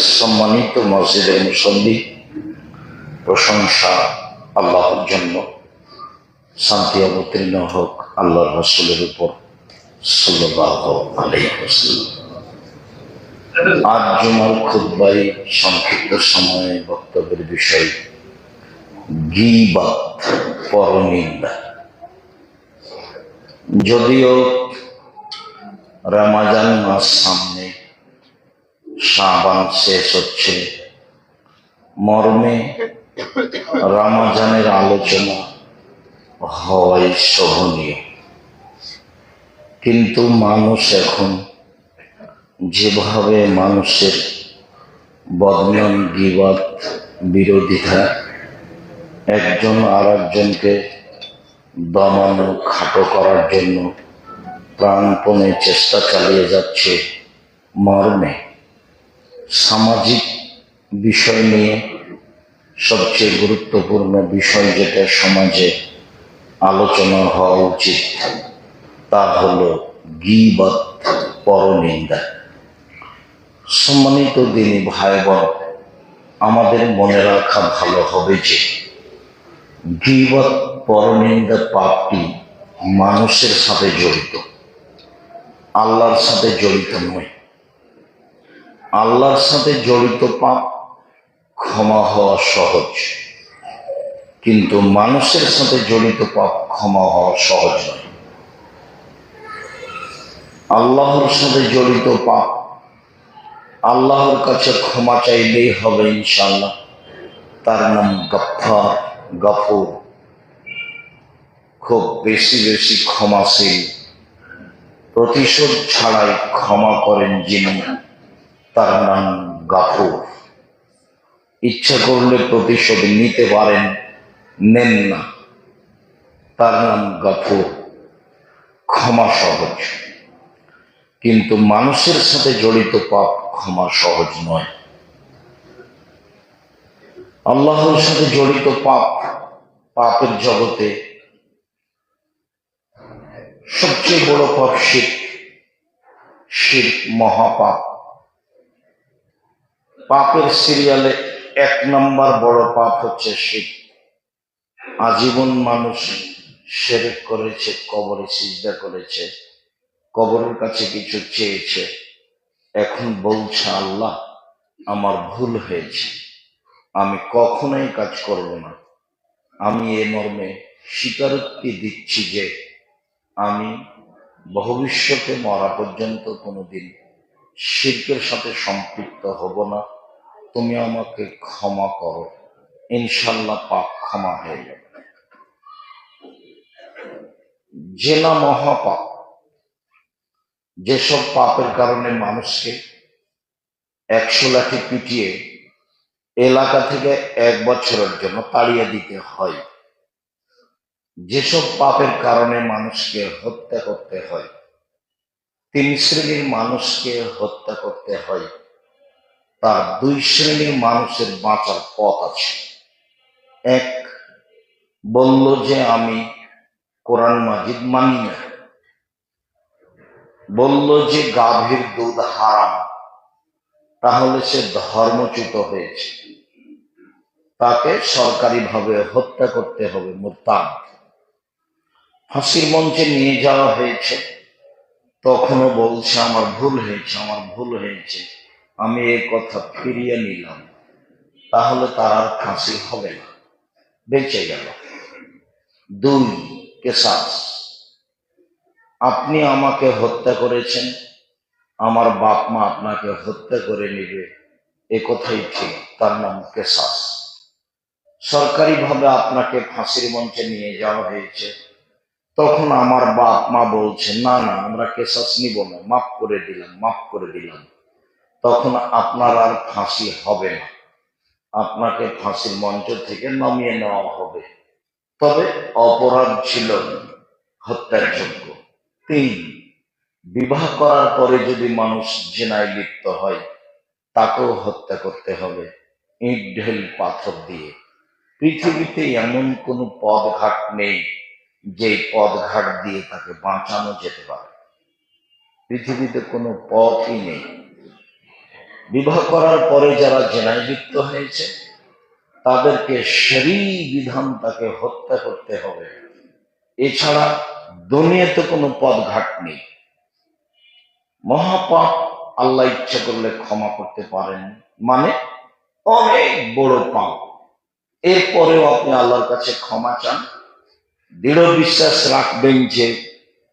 সম্মানিত মসজিদের মুসল্লি, প্রশংসা আল্লাহর জন্য, শান্তি অবতীর্ণ হোক আল্লাহর রাসূলের উপর সাল্লাল্লাহু আলাইহি ওয়াসাল্লাম। আজ জুমার খুতবায় সংক্ষিপ্ত সময়ে বক্তব্যের বিষয় গীবত, পরনিন্দা। যদিও রমজান মাস সামনে, শাবান শেষ হচ্ছে, মর্মে রমজানের আলোচনা হওয়াই শোভনীয়, কিন্তু মানুষ এখন যেভাবে মানুষের বদনাম, গীবত, বিরোধিতা, একজন আর একজনকে দমানো, খাটো করার জন্য প্রাণপণে চেষ্টা চালিয়ে যাচ্ছে, মর্মে সামাজিক বিষয় নিয়ে সবচেয়ে গুরুত্বপূর্ণ বিষয় যেটা সমাজে আলোচনা হওয়া উচিত, তা হলো গীবত, পরনিন্দা। সম্মানিত দিনী ভাই বোন, আমাদের মনে রাখা ভালো হবে যে গীবত, পরনিন্দা পাপটি মানুষের সাথে জড়িত, আল্লাহর সাথে জড়িত নয়। আল্লাহর সাথে জড়িত পাপ ক্ষমা হওয়া সহজ, কিন্তু মানুষের সাথে জড়িত পাপ ক্ষমা হওয়া সহজ নয়। আল্লাহর সাথে জড়িত পাপ আল্লাহর কাছে ক্ষমা চাইলেই হবে ইনশাআল্লাহ। তার নাম গফফার, গফুর, খুব বেশি বেশি ক্ষমাশীল, প্রতিশোধ ছাড়াই ক্ষমা করেন যিনি, তার নাম গফুর। ইচ্ছা করলে প্রতিশোধ নিতে পারেন, নেন না, তার নাম গফুর। ক্ষমা সহজ, কিন্তু মানুষের সাথে জড়িত পাপ ক্ষমা সহজ নয়। আল্লাহর সাথে জড়িত পাপ, পাপের জগতে সবচেয়ে বড় পাপ শিরক। শিরক মহাপাপ। পাপের সিরিয়ালে 1 নম্বর বড় পাপ হচ্ছে শিরক। আজীবন মানুষ শিরক করেছে, কবরে সিজদা করেছে, কবরের কাছে কিছু চেয়েছে, এখন বলছে আল্লাহ আমার ভুল হয়েছে, আমি কখনোই কাজ করব না। আমি এ মর্মে স্বীকারোক্তি দিচ্ছি যে আমি ভবিষ্যতে মরা পর্যন্ত কোনোদিন শিরকের সাথে সম্পৃক্ত হব না, তুমি আমাকে ক্ষমা করো, ইনশাল্লাহ পাপ ক্ষমা হয়ে যাবে। জেনা মহাপাপ। যেসব পাপের কারণে মানুষকে 100 লাঠি পিটিয়ে এলাকা থেকে 1 বছরের জন্য তাড়িয়ে দিতে হয়, যেসব পাপের কারণে মানুষকে হত্যা করতে হয়, 3 শ্রেণীর মানুষকে হত্যা করতে হয়, তার 2 শ্রেণীর মানুষের বাঁচার পথ আছে। 1, বলল যে আমি কোরআন মাজিদ মানি না, বলল যে গাভীর দুধ হারাম, তাহলে সে ধর্মচ্যুত হয়েছে, তাকে সরকারিভাবে হত্যা করতে হবে, মুরতাদ। ফাঁসির মঞ্চে নিয়ে যাওয়া হয়েছে, তখনও বলছে আমার ভুল হয়েছে, আমার ভুল হয়েছে, আমি এই কথা ফিরিয়ে নিলাম, তাহলে তার আর ফাঁসি হবে না, বেঁচে গেল। 2, কেসাস। আপনি আমাকে হত্যা করেছেন, আমার বাপ মা আপনাকে হত্যা করে নেবে, এ কথাই ঠিক, তার নাম কেসাস। সরকারিভাবে আপনাকে ফাঁসির মঞ্চে নিয়ে যাওয়া হয়েছে, তখন আমার বাপ মা বলছে না না আমরা কেসাস নিব না, মাফ করে দিলাম, মাফ করে দিলাম, তখন আপনার আর ফাঁসি হবে না, আপনাকে ফাঁসির মঞ্চ থেকে নামিয়ে নেওয়া হবে, তবে অপরাধ ছিল হত্যার যোগ্য। 3, বিবাহ করার পরে যদি মানুষ জিনায় লিপ্ত হয়, তাকেও হত্যা করতে হবে, ইট ঢেল পাথর দিয়ে। পৃথিবীতে এমন কোনো পথঘাট নেই যে পথঘাট দিয়ে তাকে বাঁচানো যেতে পারে, পৃথিবীতে কোনো পথই নেই। বিবাহ করার পরে যারা জেনায় লিপ্ত হয়েছে তাদেরকে শরী বিধান তাকে হত্যা করতে হবে, এছাড়া দুনিয়াতে কোনো পথঘাট নেই। মহাপাপ আল্লাহ ইচ্ছা করলে ক্ষমা করতে পারেন, মানে অনেক বড় পাপ, এরপরেও আপনি আল্লাহর কাছে ক্ষমা চান, দৃঢ় বিশ্বাস রাখবেন যে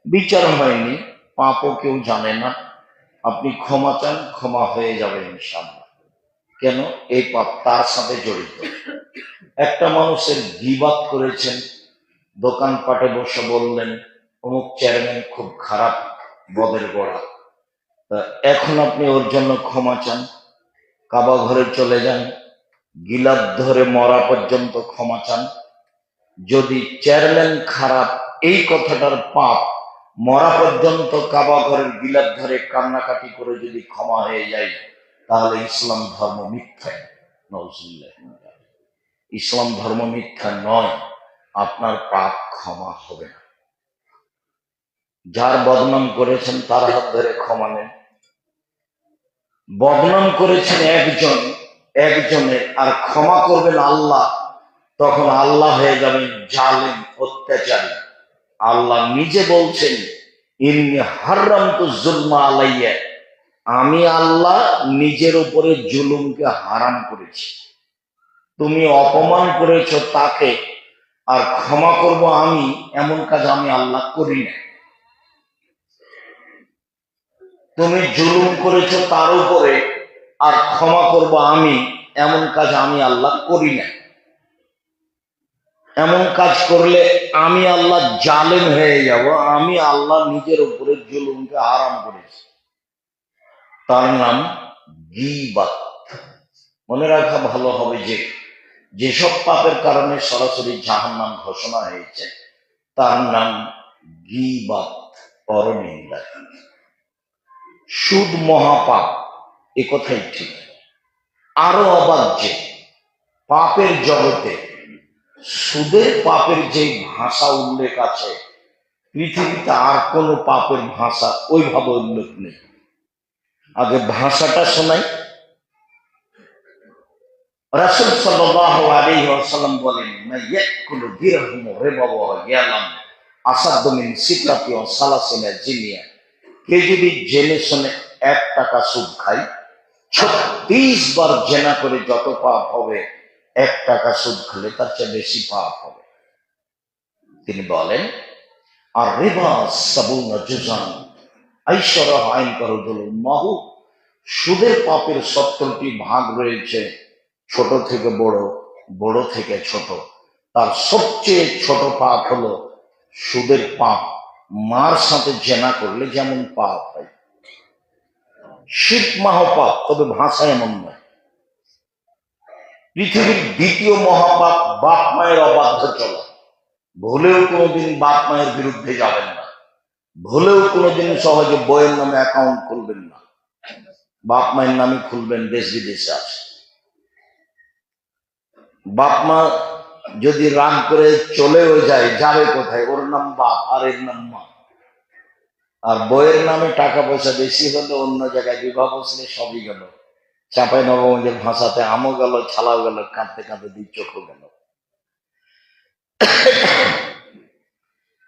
বিচার হয়নি, পাপও কেউ জানে না, আপনি ক্ষমা চান, ক্ষমা হয়ে যাবে ইনশাআল্লাহ। কেন? এই পাপ তার সাথে জড়িত। একটা মানুষের গীবাত করেছেন, দোকানপাটে বসে বললেন অমুক চেয়ারম্যান খুব খারাপ, বদের গোড়া, তা এখন আপনি ওর জন্য ক্ষমা চান, কাবা ঘরে চলে যান, গিলাপ ধরে মরা পর্যন্ত ক্ষমা চান। যদি চেয়ারম্যান খারাপ এই কথাটার পাপ মরা পর্যন্ত কাবা ঘরের গিলাপ ধরে কান্নাকাটি করে যদি ক্ষমা হয়ে যায়, তাহলে ইসলাম ধর্ম মিথ্যা। নাউজুবিল্লাহ। ইসলাম ধর্ম মিথ্যা নয়, আপনার পাপ ক্ষমা হবে না। যার বদনাম করেছেন তার হাত ধরে ক্ষমা নেন। বদনাম করেছেন একজনের, আর ক্ষমা করবেন আল্লাহ, তখন আল্লাহ হয়ে যাবেন জালেম, অত্যাচারী। আল্লাহ নিজে বলছেন ইন্নী হারামতু যুলমা আলাইয়া, আমি আল্লাহ নিজের উপরে জুলুমকে হারাম করেছি। তুমি অপমান করেছ তাকে, আর ক্ষমা করব আমি, এমন কাজ আমি আল্লাহ করি না। তুমি জুলুম করেছ তার উপরে, আর ক্ষমা করব আমি, এমন কাজ আমি আল্লাহ করি না। এমন কাজ করলে আমি আল্লাহ জালেম হয়ে যাব। আমি আল্লাহ নিজের উপরে জুলুমকে হারাম করেছি। তার নাম গীবাত। মনে রাখা ভালো হবে যে যেসব পাপের কারণে সরাসরি জাহান্নাম ঘোষণা হয়েছে তার নাম গীবাত, পরনিন্দা। সুদ মহাপাপ, এ কথাই ঠিক। আরো অবাক যে পাপের জগতে সুদের পাপের যে ভাষা উল্লেখ আছে, পৃথিবীতে আর কোনো পাপের ভাষা ওইভাবে উল্লেখ নেই। আগে ভাষাটা শোনাই। রাসূল সাল্লাল্লাহু আলাইহি ওয়াসাল্লাম বলেন, মা ইয়াকুলু দিরহাম রিবা ওয়া ইয়ালাম আসাদ্দু মিন সিকাতি ওয়া সালাসিনা জিনিয়া। কে যদি জেনে শুনে 1 টাকা সুদ খায়, 36 বার জেনা করে যত পাপ হবে, 1 টাকা সুদ খেলে তার চেয়ে বেশি পাপ হবে। তিনি বলেন, আর রিবা সাবুনা জুজান আইশরা আইন করুল মাহু, সুদের পাপের 70টি ভাগ রয়েছে, ছোট থেকে বড়, বড় থেকে ছোট। তার সবচেয়ে ছোট পাপ হলো সুদের পাপ। মার সাথে জেনা করলে যেমন পাপ হয়, শিরক মহাপাপ, তবে ভাষা এমন নয়। পৃথিবীর দ্বিতীয় মহাপাপ বাপ মায়ের অবাধ্য চলা। ভুলেও কোনোদিন বাপ মায়ের বিরুদ্ধে যাবেন না, ভুলেও কোনোদিন সহজে বইয়ের নামে অ্যাকাউন্ট খুলবেন না, বাপ মায়ের নামে খুলবেন, দেশ বিদেশে আছে। বাপ মা যদি রাগ করে চলেও যায়, যাবে কোথায়? ওর নাম বাপ আর এর নাম মা। আর বইয়ের নামে টাকা পয়সা বেশি হলে অন্য জায়গায় বিবাহ বসলে সবই গেল। চাঁপাই নবাবগঞ্জের ভাষাতে আমও গেল, ছালাও গেল, কাঁদতে কাঁদতে দুই চোখও গেল।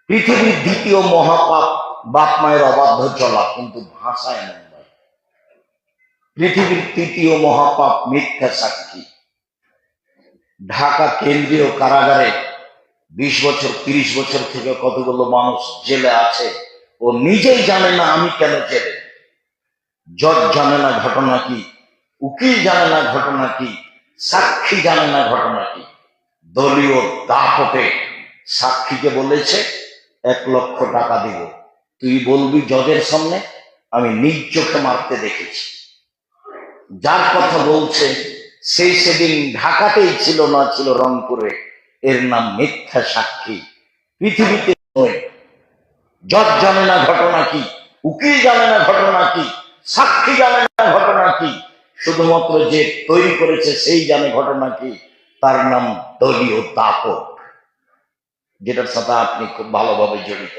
পৃথিবীর দ্বিতীয় মহাপাপ বাপ মায়ের অবাধ্য চলা, কিন্তু ভাষা এমন নয়। পৃথিবীর তৃতীয় মহাপাপ মিথ্যা সাক্ষী। ঢাকা কেন্দ্রীয় কারাগারে 20 বছর 30 বছর থেকে কতগুলো মানুষ জেলে আছে, ও নিজেই জানে না আমি কেন জেলে। জজ জানে না ঘটনা কি, উকিল জানে না ঘটনা কি, সাক্ষী জানে না ঘটনা কি। দলীয় দাপটে সাক্ষীকে বলেছে 1 লক্ষ টাকা দিব, তুই বলবি জজের সামনে আমি নিজ চোখে মারতে দেখেছি। যার কথা বলছে সেই সেদিন ঢাকাতেই ছিল না, ছিল রংপুরে। এর নাম মিথ্যা সাক্ষী। পৃথিবীতে নয়। জজ জানে না ঘটনা কি, উকিল জানে না ঘটনা কি, সাক্ষী জানে না ঘটনা কি, শুধুমাত্র যে তৈরি করেছে সেই জানে ঘটনা কি। তার নাম দলীয় দাপট, যেটার সাথে আপনি খুব ভালোভাবে জড়িত,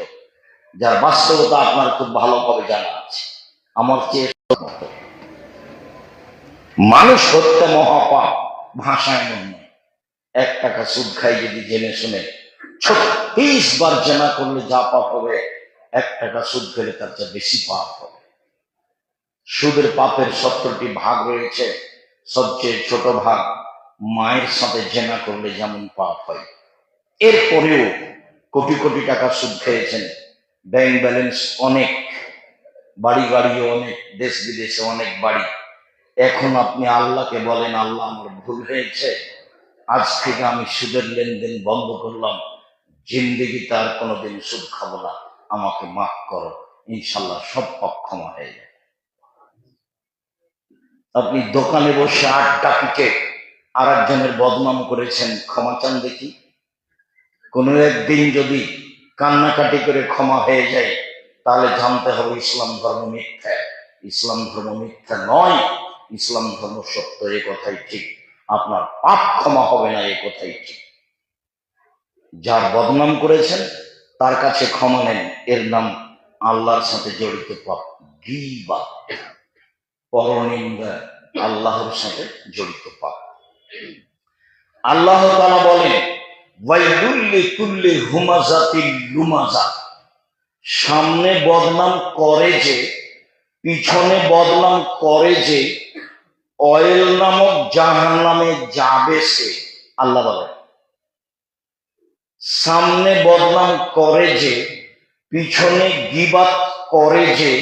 যার বাস্তবতা আপনার খুব ভালোভাবে জানা আছে, আমার চেয়ে। মানুষ হত্যা মহাপাপ, ভাষায় এমন নয়। 1 টাকা সুদ খাই যদি জেনে শুনে 36 বার জেনা করলে যা পাপ হবে, 1 টাকা সুদ খেলে তার চেয়ে বেশি পাপ হবে। সুদের পাপের 70টি ভাগ রয়েছে। সবচেয়ে ছোট ভাগ মায়ের সাথে জেনা করলে যেমন পাপ হয়। এরপরেও কোটি কোটি টাকা সুদ খেয়েছেন, ব্যাংক ব্যালেন্স অনেক, বাড়ি গাড়িও অনেক, দেশ বিদেশে অনেক বাড়ি। এখন আপনি আল্লাহকে বলেন, আল্লাহ আমার ভুল হয়েছে, আজ থেকে আমি সুদের লেনদেন বন্ধ করলাম, জিন্দেগিতে আর কোনোদিন সুদ খাবো না, আমাকে মাফ করো, ইনশাল্লাহ সব পাপ ক্ষমা হয়ে যাবে। আপনি দোকানে বসে আড্ডা পিটে আর একজনের বদনাম করেছেন, ক্ষমা চান দেখি। কোনো একদিন যদি কান্নাকাটি করে ক্ষমা হয়ে যায়, তাহলে জানতে হবে ইসলাম ধর্ম মিথ্যা। ইসলাম ধর্ম মিথ্যা নয়, ইসলাম ধর্ম সত্য, এ কথাই ঠিক। আপনার পাপ ক্ষমা হবে না, এ কথাই ঠিক। যার বদনাম করেছেন তার কাছে ক্ষমা নেন, এর নাম আল্লাহর সাথে জড়িত পাপ, গীবাত, পরনিন্দা, আল্লাহর সাথে জড়িত পাপ। আল্লাহ তাআলা বলেন, ওয়াইলুল লিকুল্লি হুমাযাতিল লুমাযা, সামনে বদনাম করে যে, পিছনে বদনাম করে যে, অয়েল নামক জাহান্নামে যাবে সে। আল্লাহ বলেন, সামনে বদনাম করে যে, পিছনে গীবাত করে যে,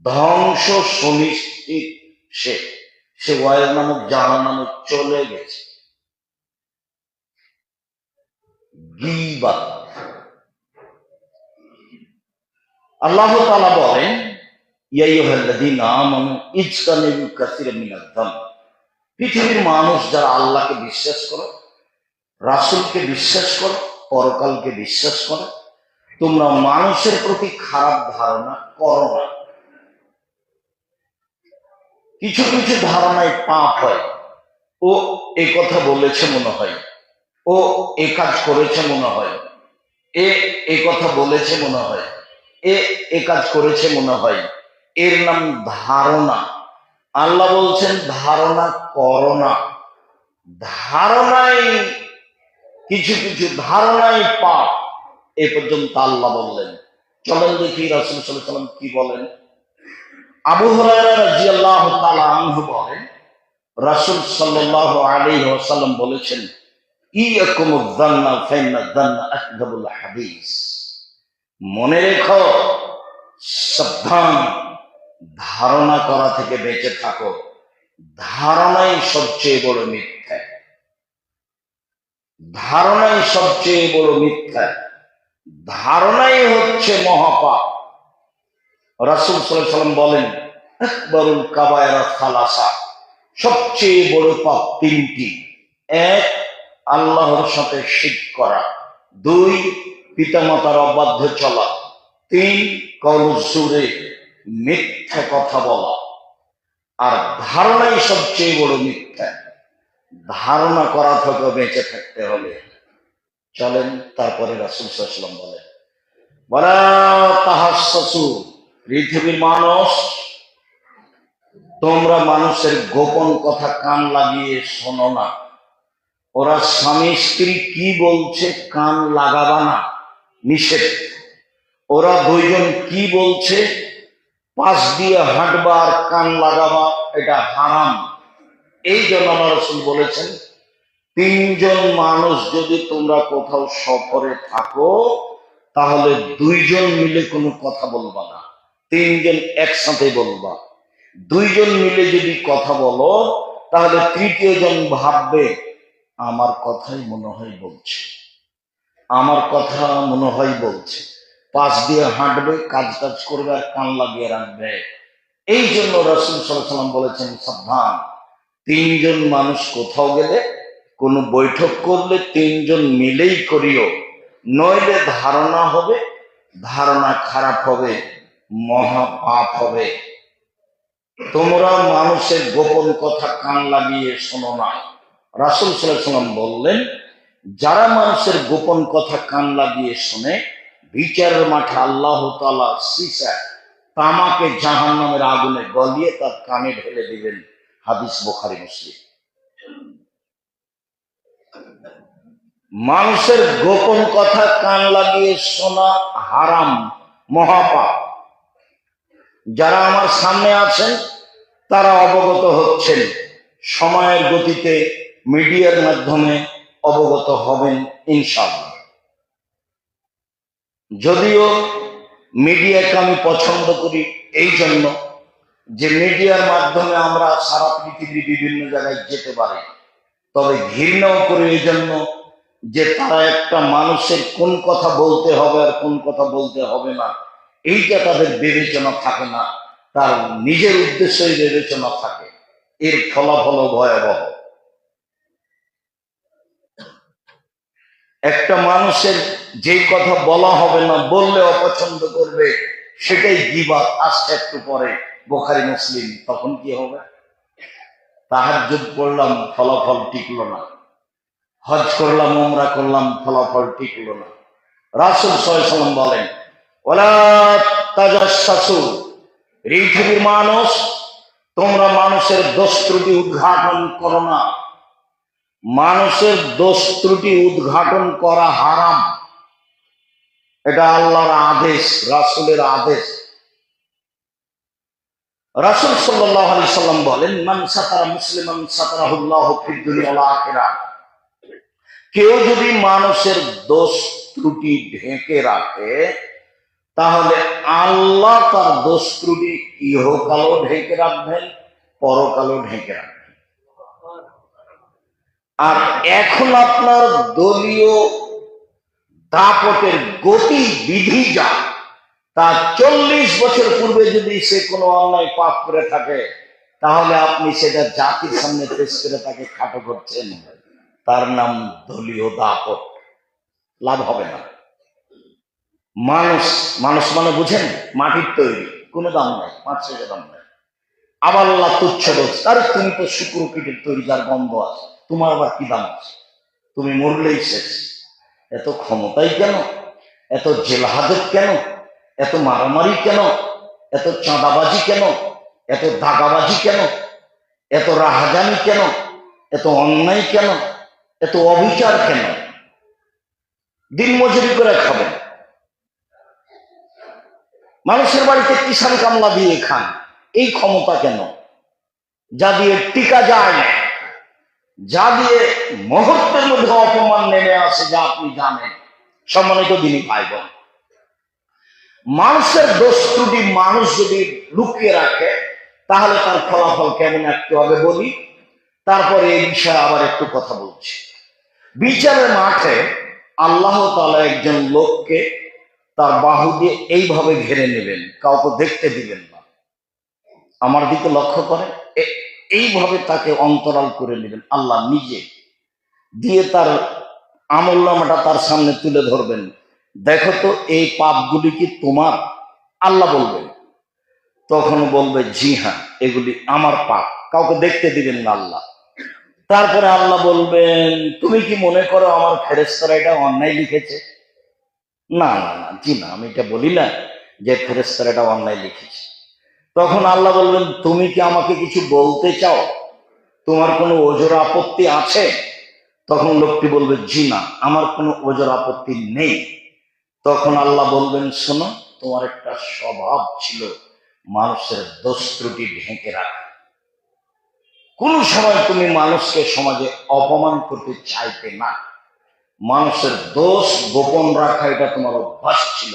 ধ্বংস সুনিশ্চিত সে। সে অয়েল নামক জাহান্নামে চলে গেছে। গীবাত। আল্লাহ তাআলা বলেন, ইয়া আইয়ুহাল্লাযীনা আমানু ইজতানিবু কাসীরাম মিনায যানব, পৃথিবীর মানুষ যারা আল্লাহকে বিশ্বাস করো, রাসূলকে বিশ্বাস করো, পরকালকে বিশ্বাস করো, তোমরা মানুষের প্রতি খারাপ ধারণা করো না। কিছু কিছু ধারণায় পাপ হয়। ও এ কথা বলেছে মনে হয়, ও এ কাজ করেছে মনে হয়, এ কথা বলেছে মনে হয়, এ কাজ করেছে মনে হয়, এর নাম ধারণা। আল্লাহ বলছেন ধারণা করো না। ধারণাই, কিছু কিছু ধারণাই পাপ, এ পর্যন্ত আল্লাহ বললেন। চলেন দেখি রাসূল সাল্লাল্লাহু আলাইহি ওয়াসাল্লাম কি বলেন। আবু হুরায়রা রাদিয়াল্লাহু তাআলা আনহু বলেন, রাসূল সাল্লাল্লাহু আলাইহি ওয়াসাল্লাম বলেছেন, ইয়াকুমুয যান্না ফাইন্না যান্না আকযাবুল হাদিস, মনে রেখো, সাবধান, ধারণা করা থেকে বেঁচে থাকো, ধারণাই সবচেয়ে বড় মিথ্যা। ধারণাই সবচেয়ে বড় মিথ্যা, ধারণাই হচ্ছে মহাপাপ। রাসূল সাল্লাল্লাহু আলাইহি ওয়াসাল্লাম বলেন, আকবারুল কাবায়রা সালাসা, সবচেয়ে বড় পাপ 3টি। 1, আল্লাহর সাথে শিরক করা। 2, পিতামাতার অবাধ্য চলা। 3, কওলুজ জুরে, মিথ্যা কথা বলা। আর ধারণাই সবচেয়ে বড় মিথ্যা। ধারণা করা থেকে বেঁচে থাকতে হবে। চলেন তারপরে রাসূল সাল্লাল্লাহু আলাইহি ওয়াসাল্লাম বলেন, ওয়ালা তাহাসসু, পৃথিবীর মানুষ, তোমরা মানুষের গোপন কথা কান লাগিয়ে শোনো না। ওরা স্বামী স্ত্রী কি বলছে কান লাগাবা না, নিষেধ। ওরা দুইজন কি বলছে পাশ দিয়ে হাঁটবা আর কান লাগাবা, এটা হারাম। এই জন্য আমার রাসূল বলেছেন, 3 জন মানুষ যদি তোমরা কোথাও সফরে থাকো, তাহলে 2 জন মিলে কোনো কথা বলবা না, 3 জন একসাথে বলবা। 2 জন মিলে যদি কথা বলো, তাহলে তৃতীয় জন ভাববে আমার কথাই মনে হয় বলছে, আমার কথা মনে হয় বলছে। পাশ দিয়ে হাঁটবে, কাজ টাজ করবে আর কান লাগিয়ে রাখবে। এই জন্য রাসূল সাল্লাল্লাহু আলাইহি ওয়াসাল্লাম বলেছেন, সাবধান, 3 জন মানুষ কোথাও গেলে, কোনো বৈঠক করলে 3 জন মিলেই করিও, নইলে ধারণা হবে, ধারণা খারাপ হবে, মহা পাপ হবে। তোমরা মানুষের গোপন কথা কান লাগিয়ে শোনো না। রাসূল সাল্লাল্লাহু আলাইহি ওয়াসাল্লাম বললেন, যারা মানুষের গোপন কথা কান লাগিয়ে শোনে, বিচারের মাঠে আল্লাহ তাআলা সীসা, তামাকে জাহান্নামের আগুনে গলিয়ে তার কানে ঢেলে দিবেন। হাদিস বুখারী মুসলিম। মানুষের গোপন কথা কান লাগিয়ে শোনা হারাম, মহাপাপ। যারা আমার সামনে আছেন তারা অবগত হচ্ছেন, সময়ের গতিতে মিডিয়ার মাধ্যমে অবগত হবেন ইনশাআল্লাহ। যদিও মিডিয়াকে আমি পছন্দ করি এই জন্য যে মিডিয়ার মাধ্যমে আমরা সারা পৃথিবীর বিভিন্ন জায়গায় যেতে পারি, তবে ঘৃণাও করে এই জন্য যে তারা একটা মানুষের কোন কথা বলতে হবে আর কোন কথা বলতে হবে না এইটা তাদের বিবেচনা থাকে না, তার নিজের উদ্দেশ্যই বিবেচনা থাকে। এর ফলাফল ভয়াবহ। একটা মানুষের যেই কথা বলা হবে না, বললে অপছন্দ করবে, সেটাই গীবাত। আসছে একটু পরে বুখারী মুসলিম। তখন কি হবে? তাহাজ্জুদ পড়লাম, ফলাফল টিকলো না। হজ করলাম, উমরা করলাম, ফলাফল টিকলো না। রাসূল সাল্লাল্লাহু আলাইহি ওয়াসাল্লাম বলেন, ওয়ালা তাজাসসু, পৃথিবীর মানুষ, তোমরা মানুষের দোষ ত্রুটি উদ্ঘাটন করো না। মানুষের দোষ ত্রুটি উদ্ঘাটন করা হারাম। এটা আল্লাহর আদেশ, রাসূলের আদেশ। রাসূল সাল্লাল্লাহু আলাইহি ওয়াসাল্লাম বলেন, মান সাতারা মুসলিমান সাতারাহুল্লাহু ফিদ দুনিয়া ওয়াল আখিরাহ। কেউ যদি মানুষের দোষ ত্রুটি ঢেকে রাখে, তাহলে আল্লাহ তার দোষ ত্রুটি ইহকালও ঢেকে রাখবেন, পরকালও ঢেকে রাখবেন। আর এখন আপনার দলীয় দাপটের গতি বিধি যা, তা 40 বছর পূর্বে যদি সে কোনো অন্যায় পাপ করে থাকে, তাহলে আপনি সেটা জাতির সামনে পেশ করে তাকে খাটো করছেন। তার নাম দলীয় দাপট। লাভ হবে না। মানুষ মানুষ মানে বুঝেন, মাটির তৈরি, কোনো দাম নাই, 5 দাম নাই। আবার আল্লাহ তুচ্ছ বলছে, আরে তুমি তো শুক্র কীটের তৈরি, যার গন্ধ আছে, তোমার আবার কি দাম আছে? তুমি মরলেই শেষ। এত ক্ষমতাই কেন? এত জেলহাজত কেন? এত মারামারি কেন? এত চাঁদাবাজি কেন? এত দাগাবাজি কেন? এত রাহাজানি কেন? এত অন্যায় কেন? এত অবিচার কেন? দিন মজুরি করে খাবেন, মানুষের বাড়িতে কিষান কামলা দিয়ে খান, এই ক্ষমতা কেন? যা দিয়ে টিকা যায় না, যা দিয়ে মুহূর্তের মধ্যে অপমান নেমে আসে, যা আপনি জানেন। সম্মানিত দিনী ভাই বোন, মানুষের দোষ ত্রুটি মানুষ যদি লুকিয়ে রাখে, তাহলে তার ফলাফল কেমন একটু আগে বলি, তারপরে এই বিষয়ে আবার একটু কথা বলছি। বিচারের মাঠে আল্লাহ তাআলা একজন লোককে তার বাহু দিয়ে এইভাবে ঘিরে নেবেন, কাউকে দেখতে দিবেন না। আমার দিকে লক্ষ্য করে এইভাবে তাকে অন্তরাল করে নেবেন আল্লাহ নিজে, দিয়ে তার আমলনামাটা তার সামনে তুলে ধরবেন। দেখো তো এই পাপগুলি কি তোমার? আল্লাহ বলবেন। তখন বলবে, জি হ্যাঁ, এগুলি আমার পাপ। কাউকে দেখতে দিবেন না আল্লাহ। তারপরে আল্লাহ বলবেন, তুমি কি মনে করো আমার ফেরেশতারা এটা অন্যায় লিখেছে? না না না, জি না, আমি এটা বলি না যে ফেরেশতারা এটা অন্যায় লিখেছে। তখন আল্লাহ বলবেন, তুমি কি আমাকে কিছু বলতে চাও? তোমার কোনো ওজর আপত্তি আছে? তখন লোকটি বলবে, জি না, আমার কোনো ওজর আপত্তি নেই। তখন আল্লাহ বলবেন, শোনো, তোমার একটা স্বভাব ছিল মানুষের দোষ ত্রুটি ঢেকে রাখা। কোন সময় তুমি মানুষকে সমাজে অপমান করতে চাইতে না। মানুষের দোষ গোপন রাখা এটা তোমার অভ্যাস ছিল।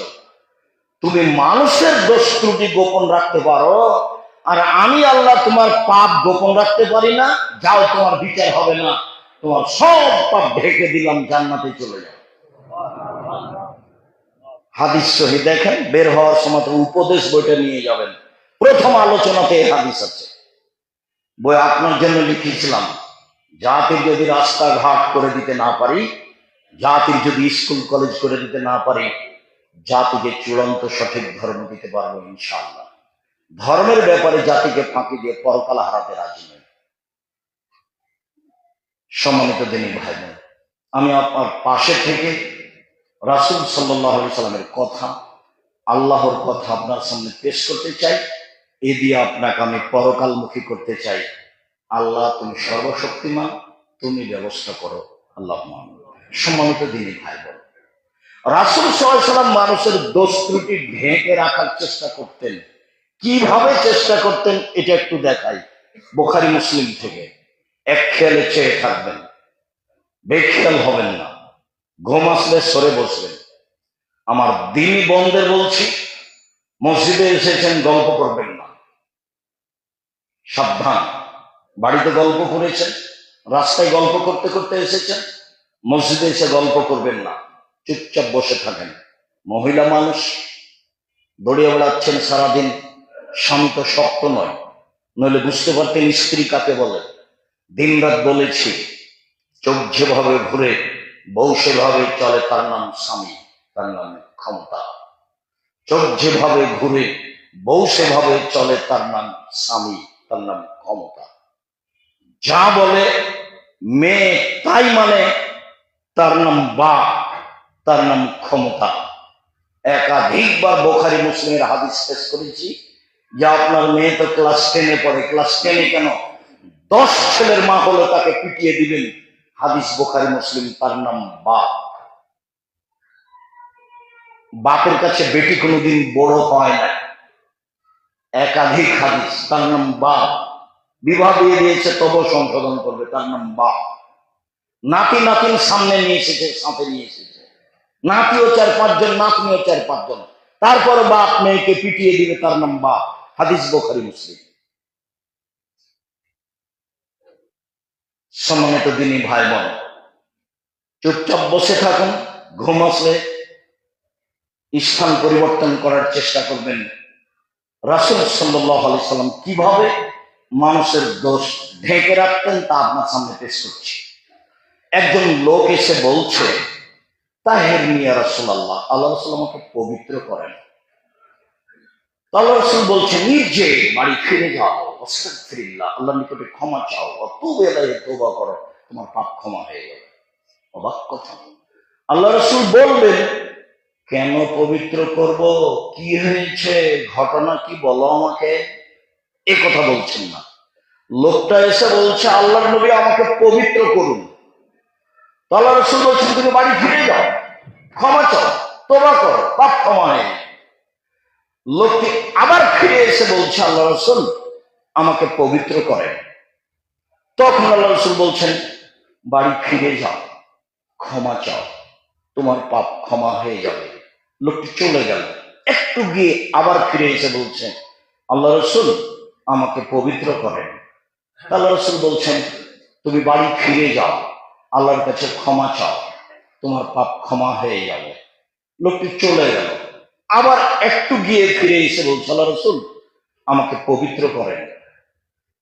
তুমি মানুষের দোষ ত্রুটি গোপন রাখতে পারো, আর আমি আল্লাহ তোমার পাপ গোপন রাখতে পারি না। যাও, তোমার বিচার হবে না, তোমার সব পাপ ঢেকে দিলাম, জান্নাতে চলে যাও। হাদিস সহিহ দেখেন, বের হওয়ার সময় উপদেশ বইটা নিয়ে যাবেন, প্রথম আলোচনাতে এই হাদিস আছে। বই আপনার জন্য লিখেছিলাম, জাতির যদি রাস্তাঘাট করে দিতে না পারি, জাতির যদি স্কুল কলেজ করে দিতে না পারি, জাতিকে চূড়ান্ত সঠিক ধর্ম দিতে পারবো ইনশাআল্লাহ। ধর্মের ব্যাপারে জাতিকে ফাঁকি দিয়ে পরকাল হারাতে রাজি নই। সম্মানিত দিনী ভাই বোন, আমি আপনার পাশে থেকে রাসূল সাল্লাল্লাহু আলাইহি সাল্লামের কথা, আল্লাহর কথা আপনার সামনে পেশ করতে চাই। এ দিয়ে আপনাকে আমি পরকালমুখী করতে চাই। আল্লাহ তুমি সর্বশক্তিমান, তুমি ব্যবস্থা করো। আল্লাহ। সম্মানিত দিনী ভাই বোন, রাসূল সাল্লাল্লাহু আলাইহি ওয়াসাল্লাম মানুষের দোষ ত্রুটি ঢেকে রাখার চেষ্টা করতেন। কিভাবে চেষ্টা করতেন এটা একটু দেখাই, বুখারী মুসলিম থেকে। এক খেয়ালে চেয়ে থাকবেন, বেখেয়াল হবেন না। ঘুম আসলে সরে বসবেন। আমার দিনী বন্ধের বলছি, মসজিদে এসেছেন, গল্প করবেন না। সাবধান। বাড়িতে গল্প করেছেন, রাস্তায় গল্প করতে করতে এসেছেন, মসজিদে এসে গল্প করবেন না। চুপচাপ বসে থাকেন। মহিলা মানুষ, দড়িয়ে বেড়াচ্ছেন সারাদিন, স্বামী তো শক্ত নয়, নইলে বুঝতে পারতেন স্ত্রী কাকে বলে। দিনরাত বলেছি, চোখ যেভাবে ঘুরে বউ সেভাবে চলে, তার নাম স্বামী, তার নাম ক্ষমতা। চোখ যেভাবে ঘুরে বউ সেভাবে চলে, তার নাম স্বামী, তার নাম ক্ষমতা। যা বলে মেয়ে তাই মানে, তার নাম বাপ, তার নাম ক্ষমতা। একাধিকবার বুখারী মুসলিমের হাদিস পেশ করেছি যে আপনার মেয়ে তো ক্লাস 10-এ পড়ে, ক্লাস 10-এ কেন, 10 ছেলের মা হলে তাকে পিটিয়ে দিবেন। হাদিস বুখারী মুসলিম, তার নাম বাপ। বাপের কাছে বেটি কোনোদিন বড় হয় না। একাধিক হাদিস, তার নাম বাপ। বিবাহ দিয়ে দিয়েছে তবু সংশোধন করবে, তার নাম বাপ। নাতি নাতিন সামনে নিয়ে এসেছে, সাথে নিয়ে এসেছে, নাতিও 4-5 জন, নাতনিও 4-5 জন, তারপর বাপ মেয়েকে পিটিয়ে দিবে, তার নাম বাপ। হাদিস বুখারী মুসলিম। সম্মানিত দিনী ভাই বোন, চুপচাপ বসে থাকুন। ঘুম আসলে স্থান পরিবর্তন করার চেষ্টা করবেন। রাসূল সাল্লাল্লাহু আলাইহি সাল্লাম কিভাবে মানুষের দোষ ঢেকে রাখতেন তা আপনার সামনে পেশ করছি। একজন লোক এসে বলছে, তাহেরনি ইয়া রাসূলুল্লাহ, আল্লাহ রাসূল আমাকে পবিত্র করেন। আল্লাহ রাসূল বলছেন, নিজে বাড়ি ফিরে যাও, আস্তাগফিরুল্লাহ, আল্লাহর নিকটে ক্ষমা চাও, তুবু ইলাইহি, তওবা করো, তোমার পাপ ক্ষমা হয়ে যাবে। অবাক কথা। আল্লাহ রাসূল বললেন, কেন পবিত্র করব, কি হয়েছে, ঘটনা কি বলো আমাকে। এ কথা বলছেন না। লোকটা এসে বলছে, আল্লাহর নবী আমাকে পবিত্র করুন। আল্লাহ রাসূল বলছেন, তুমি বাড়ি ফিরে যাও, ক্ষমা চাও, তওবা করো, পাপ ক্ষমা হয়ে যাবে। লোকটি আবার ফিরে এসে বলছে, আল্লাহ রাসূল আমাকে পবিত্র করেন। তখন আল্লাহ রাসূল বলছেন, বাড়ি ফিরে যাও, ক্ষমা চাও, তোমার পাপ ক্ষমা হয়ে যাবে। লোকটি চলে গেল। একটু গিয়ে আবার ফিরে এসে বলছে, আল্লাহ রাসূল আমাকে পবিত্র করেন। আল্লাহ রাসূল বলছেন, তুমি বাড়ি ফিরে যাও, আল্লাহর কাছে ক্ষমা চাও, তোমার পাপ ক্ষমা হয়ে যাবে। লোকটি চলে গেল। আবার একটু গিয়ে ফিরে এসে বলছে, আল্লাহ রাসূল আমাকে পবিত্র করেন।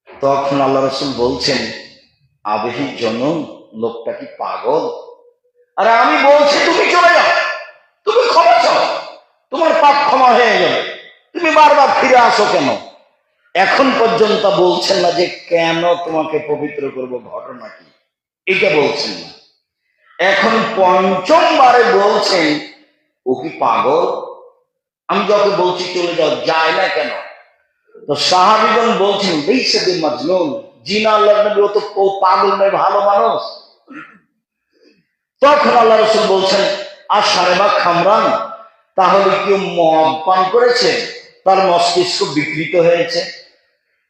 তখন আল্লাহ রাসূল বলছেন, আবেহি জনন, লোকটা কি পাগল? আরে আমি বলছি তুমি চলে যাও, তুমি ক্ষমা চাও, তোমার পাপ ক্ষমা হয়ে যাবে, তুমি বারবার ফিরে আসো কেন? এখন পর্যন্ত বলছেন না যে কেন তোমাকে পবিত্র করব, ঘটনা কি, এটা বলছেন না। এখন পঞ্চমবারে বলছেন, ও কি পাগল? আমি যখন বলছি চলে যাও, যায় না কেন? তো সাহাবীগণ বলছেন, লাইসা বিমাজনুন, জি না আল্লাহর নবী, ও তো পাগল নয়, ভালো মানুষ। তখন আল্লাহ রাসূল বলছেন, আর সারেবা খামরান, তাহলে কেউ মদ পান করেছে, তার মস্তিষ্ক বিকৃত হয়েছে,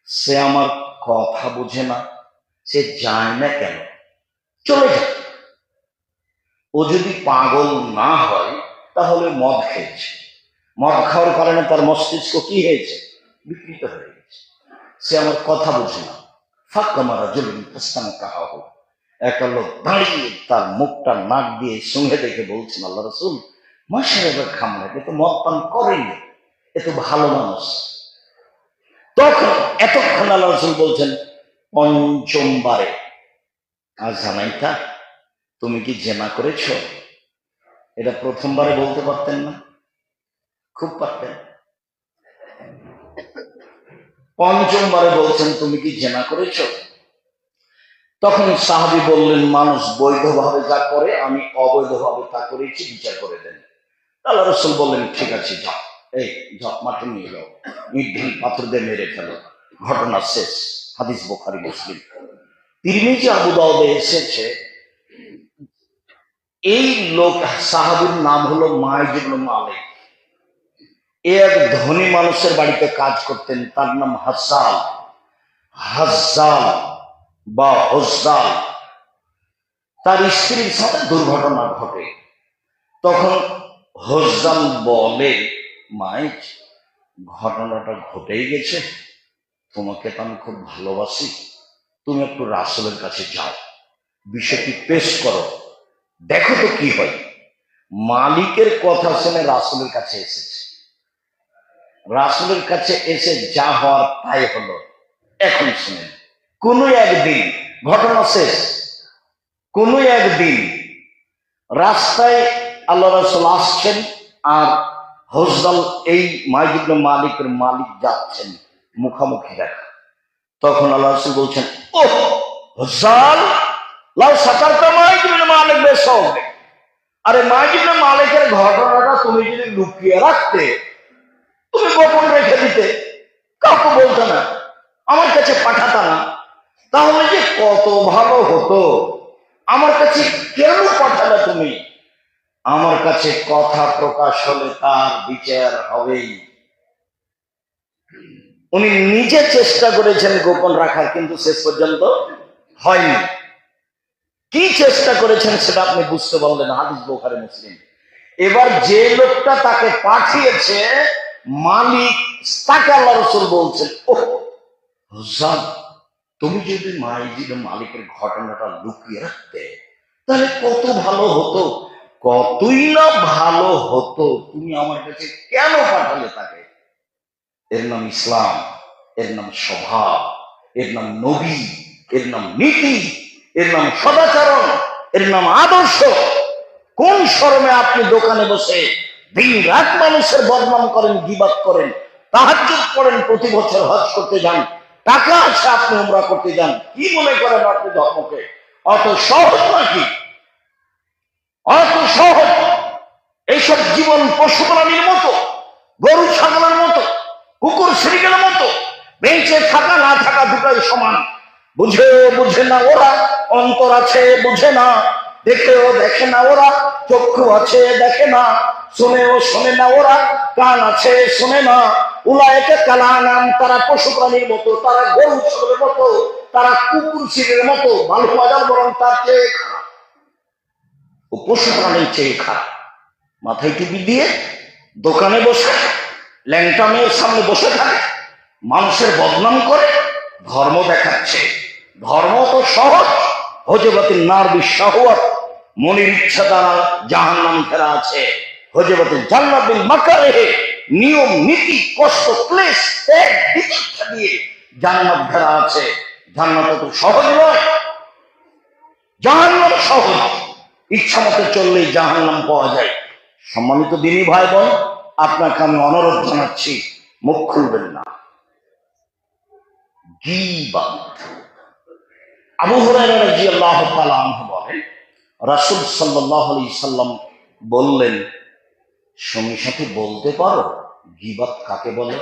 সে আমার কথা বুঝে না, সে যায় না কেন, চলে যায়। ও যদি পাগল না হয় তাহলে মদ খেয়েছে, মদ খাওয়ার কারণে তার মস্তিষ্ক কি হয়েছে, বিকৃত হয়ে গেছে, সে আমার কথা বুঝে না। ফাঁকা মারা জলিন প্রস্থান কাহা হোক। একটা লোক দাঁড়িয়ে তার মুখটা নাক দিয়ে সঙ্গে দেখে বলছেন, আল্লাহ রাসূল মাশরাবা খামরা, এ তো মদ পান করেনি, এ তো ভালো মানুষ। তখন এতক্ষণ আল্লাহ রাসূল বলছেন, পঞ্চমবারে, আজ জানাইতা, তুমি কি জেনা করেছো? এটা প্রথমবারে বলতে পারতেন না? খুব পারতেন। পঞ্চমবারে বলছেন, তুমি কি জেনা করেছো? তখন সাহাবী বললেন, মানুষ বৈধভাবে যা করে আমি অবৈধভাবে তা করেছি, বিচার করে দেন। আল্লাহ রাসূল বললেন, ঠিক আছে যাও, এই যাও, মাঠে নিয়ে যাও, ইট ঢিল পাথর দিয়ে মেরে ফেলো, ঘটনা শেষ। হাদিস বুখারী মুসলিম। তিরমিজি আবু দাউদে এসেছে, এই লোক সাহাবীর নাম হলো মাইজ ইবনে মালিক। এক ধনী মানুষের বাড়িতে কাজ করতেন, তার নাম হাসাল, হাজ্জাল বা হজ্জাল। তার স্ত্রীর সাথে দুর্ঘটনা ঘটে। তখন হজ্জাল বলে, মাইজ, ঘটনাটা ঘটেই গেছে, তোমাকে তো আমি খুব ভালোবাসি, তুমি একটু রাসূলের কাছে যাও, বিষয়টি পেশ করো, দেখো তো কি হয়। মালিকের কথা শুনে রাসূলের কাছে এসেছে। রাসূলের কাছে এসে যা হওয়ার তাই হলো। এখন শুনেন, কোন একদিন, ঘটনা শেষ, কোন একদিন রাস্তায় আল্লাহ রাসূল আসছেন আর হজ্জাল এই মাইজ ইবনে মালিকের মালিক যাচ্ছেন, মুখামুখি দেখা। তখন আল্লাহ রাসূল বলছেন, ও হজ্জাল, লাউ সাকারতা মাইজ ইবনে মালিক বেশাওবে। আরে মাইজ ইবনে মালিকের ঘটনাটা তুমি যদি লুকিয়ে রাখতে, তুমি গোপন রেখে দিতে, কাউকে বলতে না, আমার কাছে পাঠাতা না, তাহলে যে কত ভালো হতো। আমার কাছে কেন পাঠালে তুমি? আমার কাছে কথা প্রকাশ হলে তার বিচার হবেই। উনি নিজে চেষ্টা করেছেন গোপন রাখার, কিন্তু শেষ পর্যন্ত হয়নি। কি চেষ্টা করেছেন সেটা আপনি বুঝতে পারলেন, হাদিস বুখারী মুসলিম। এবার যে লোকটা তাকে পাঠিয়েছে, মালিক, তাকে আল্লাহ রাসূল বলছেন, ও হুসান, তুমি যদি মাইজ ইবনে মালিকের ঘটনাটা লুকিয়ে রাখতে, তাহলে কত ভালো হতো, কতই না ভালো হতো। তুমি আমার কাছে কেন পাঠালে তাকে? এর নাম ইসলাম, এর নাম স্বভাব, এর নাম নবী, এর নাম নীতি, এর নাম সদাচরণ, এর নাম আদর্শ। কোন শরমে আপনি দোকানে বসে দিন রাত মানুষের বদনাম করেন, গীবাত করেন, তাহাজ্জুদ করেন, প্রতি বছর হজ করতে যান, টাকা আছে আপনি উমরা করতে যান, কি মনে করেন আপনি ধর্মকে? অত সহজ নাকি? অত সহজ? এইসব জীবন পশু প্রাণীর মতো, গরু ছাগলের মতো, কুকুর শ্রীকের মতো, বেঁচে থাকা না থাকা দুটাই সমান। বুঝে না ওরা, অন্তর আছে বুঝে না, দেখেও দেখে না ওরা, চক্ষু আছে দেখে না, শুনেও শোনে না ওরা, কান আছে শোনে না। উলায়েকে কালানাম, তারা পশু প্রাণীর মতো, তারা গরু ছাগলের মতো, তারা কুকুর শ্রীকের মতো। ভালো বাজার বরং তার চেয়ে খারাপ, ও পশু প্রাণীর চেয়ে খারাপ। মাথায় টুপি দিয়ে দোকানে বসে ল্যাংটা মেয়ের সামনে বসে থাকে, মানুষের বদনাম করে, ধর্ম দেখাচ্ছে। ধর্ম তো সহজ, হজবাতিল নার বিশাহওয়াত, মনের ইচ্ছা দ্বারা জাহান্নাম ঘেরা আছে। হজবাতিল জান্নাত বিল মাকারিহ, নিয়ম নীতি কষ্ট ক্লেশ ত্যাগ তিতিক্ষা দিয়ে জান্নাত ঘেরা আছে। জান্নাত তো সহজ নয়, জাহান্নাম সহজ। ইচ্ছা মতো চললেই জাহান্নাম পাওয়া যায়। সম্মানিত দিনী ভাই বোন, আপনাকে আমি অনুরোধ জানাচ্ছি, মুখ খুলবেন না। গীবাত। আবু হুরায়রা রাদিয়াল্লাহু তাআলা আনহু বলেন, রাসূল সাল্লাল্লাহু আলাইহি সাল্লাম বললেন, সঙ্গী সাথে বলতে পারো গীবাত কাকে বলে?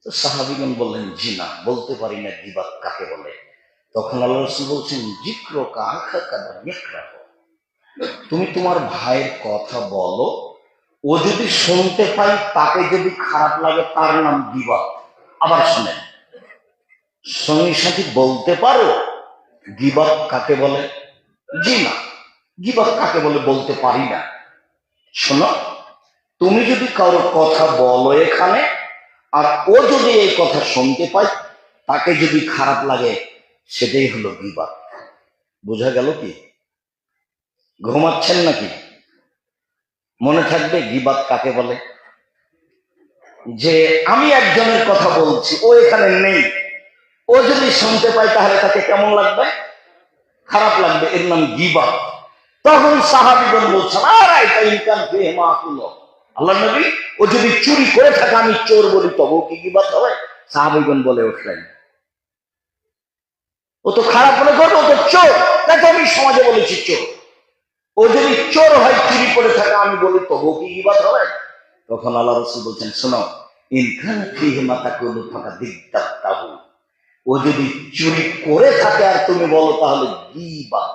তো সাহাবীগণ বললেন, জি না, বলতে পারি না গীবাত কাকে বলে। তখন আল্লাহ রাসূল বলছেন, যিকরুকা আখাকা ইয়াকরাহ, তুমি তোমার ভাইয়ের কথা বলো, ও যদি শুনতে পাই, তাকে যদি খারাপ লাগে, তার নাম গীবাত। আবার শুনেন, সঙ্গী সাথী বলতে পারো গীবাত কাকে বলে? জি না, গীবাত কাকে বলে বলতে পারি না। শোনো, তুমি যদি কারো কথা বলো এখানে, আর ও যদি এই কথা শুনতে পায়, তাকে যদি খারাপ লাগে, সেটাই হলো গীবাত। বোঝা গেল কি? ঘুমাচ্ছেন নাকি? মনে থাকবে গীবাত কাকে বলে। যে আমি একজনের কথা বলছি, ও এখানে নেই, ও যদি শুনতে পায়, তাহলে তাকে কেমন লাগবে? খারাপ লাগবে, এর নাম গীবাত। তখন সাহাবীগণ বলছেন, আর এটা ইনকাম ফিহি মাকুল, আল্লাহর নবী, ও যদি চুরি করে থাকে, আমি চোর বলি, তবু কি গীবাত হবে? সাহাবীগণ বলে উঠলেন, ও তো খারাপ মনে করবে, ও তো চোর, তাকে আমি সমাজে বলেছি চোর। ও যদি চোর হয়, চুরি করে থাকে, আমি বলি, তবু কি গীবাত হবে? তখন আল্লাহ রাসূল বলছেন, শোনো, ইনকান ফিহি মা তাকুলু ফাকাদ ইদ্দাতাহু, ও যদি চুরি করে থাকে আর তুমি বলো তাহলে গীবাত।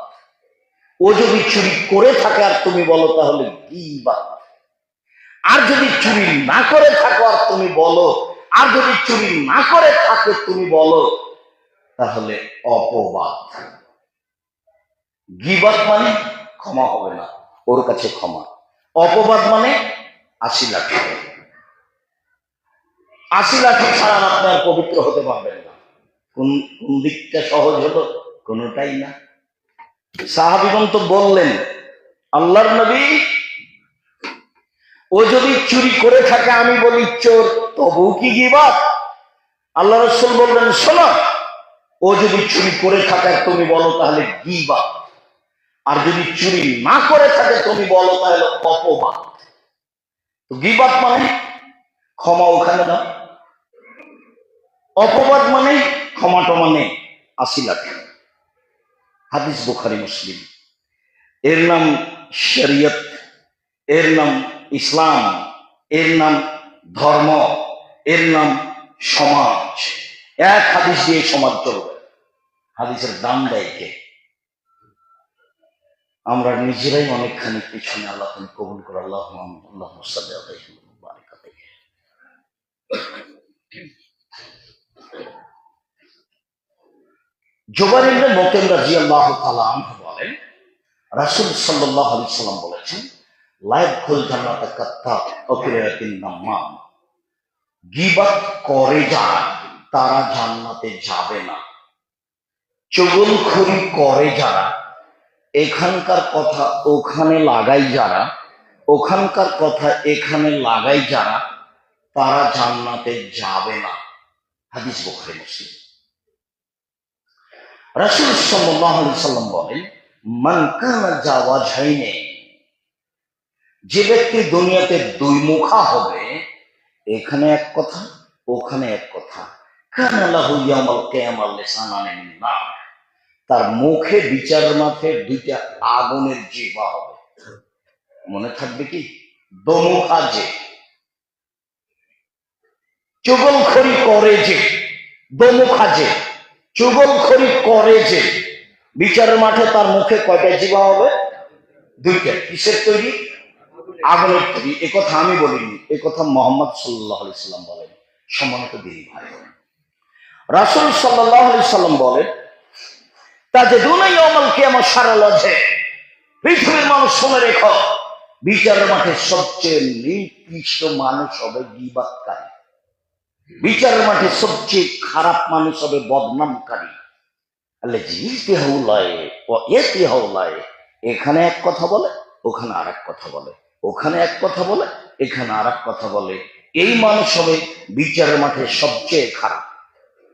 ও যদি চুরি করে থাকে আর তুমি বলো তাহলে গীবাত। আর যদি চুরি না করে থাকো আর তুমি বলো, আর যদি চুরি না করে থাকে তুমি বলো, তাহলে অপবাদ। গীবাত মানে ক্ষমা হবে না, ওর কাছে ক্ষমা। অপবাদ মানে 80 লাঠি। 80 লাঠি ছাড়া আপনি আর পবিত্র হতে পারবেন না। কোন কোন দিকটা সহজ হলো? কোনটাই না। সাহাবীগণ তো বললেন, আল্লাহর নবী, ও যদি চুরি করে থাকে আমি বলি চোর, তবুও কি গীবাত? আল্লাহ রাসূল বললেন, শোনো, ও যদি চুরি করে থাকে তুমি বলো তাহলে গীবাত। আর যদি চুরি না করে থাকে তুমি বলো তাহলে অপবাদ। গীবাত মানে ক্ষমা ওখানে দাও, অপবাদ মানে ক্ষমা টমা নেই, 80 লাঠি। হাদিস বুখারী মুসলিম। এর নাম শরীয়ত, এর নাম ইসলাম, এর নাম ধর্ম, এর নাম সমাজ। এক হাদিস দিয়ে সমাজ চলবে। হাদিসের দাম দেয় কে? আমরা নিজেরাই অনেকখানি পিছনে। আল্লাহ তুমি কবুল করো। আল্লাহ আল্লাহ জুবাইর ইবনে মুতঈম রাদিয়াল্লাহু তাআলা আনহু বলেন, রাসূল সাল্লাল্লাহু আলাইহি সাল্লাম বলেছেন, লা ইয়াদখুল জান্নাতা কাত্তাব ওয়া কিরাতিন নাম্মাম। গীবাত করে যারা তারা জান্নাতে যাবে না। চুগলখড়ি করে যারা, এখানকার কথা ওখানে লাগাই যারা, ওখানকার কথা এখানে লাগাই যারা, তারা জান্নাতে যাবে না। হাদিস বুখারী মুসলিম। রাসূল সাল্লাল্লাহু আলাইহি সাল্লাম বলেন, মান কানা জাওয়াজাইনে, যে ব্যক্তি দুনিয়াতে দুই মুখা হবে, এখানে এক কথা ওখানে এক কথা, কানা লাহু ইয়াউমাল কিয়ামাহ লিসানান মিন নার, তার মুখে বিচারের মাঠে দুইটা আগুনের জিহ্বা হবে। মনে থাকবে কি? দোমুখা যে, চুগলখড়ি করে যে, দোমুখা যে, চুগলখড়ি করে যে, বিচারের মাঠে তার মুখে কয়টা জিহ্বা হবে? দুইটা। কিসের তৈরি? আগুনের তৈরি। এ কথা আমি বলিনি, এ কথা মুহাম্মদ সাল্লাল্লাহু আলাইহি সাল্লাম বলেন। সম্মানিত দিনী ভাই, রাসূল সাল্লাল্লাহু আলাইহি সাল্লাম বলেন, তাজেদুনা ইয়াউমাল কিয়ামাহ শারাল ওয়াজহ, পৃথিবীর মানুষ শুনে রেখো, বিচারের মাঠে সবচেয়ে নিকৃষ্ট মানুষ হবে গীবাতকারী। বিচারের মাঠে সবচেয়ে খারাপ মানুষ হবে বদনামকারী। এখানে এক কথা বলে ওখানে আর এক কথা বলে, ওখানে এক কথা বলে এখানে আর এক কথা বলে, এই মানুষ হবে বিচারের মাঠে সবচেয়ে খারাপ।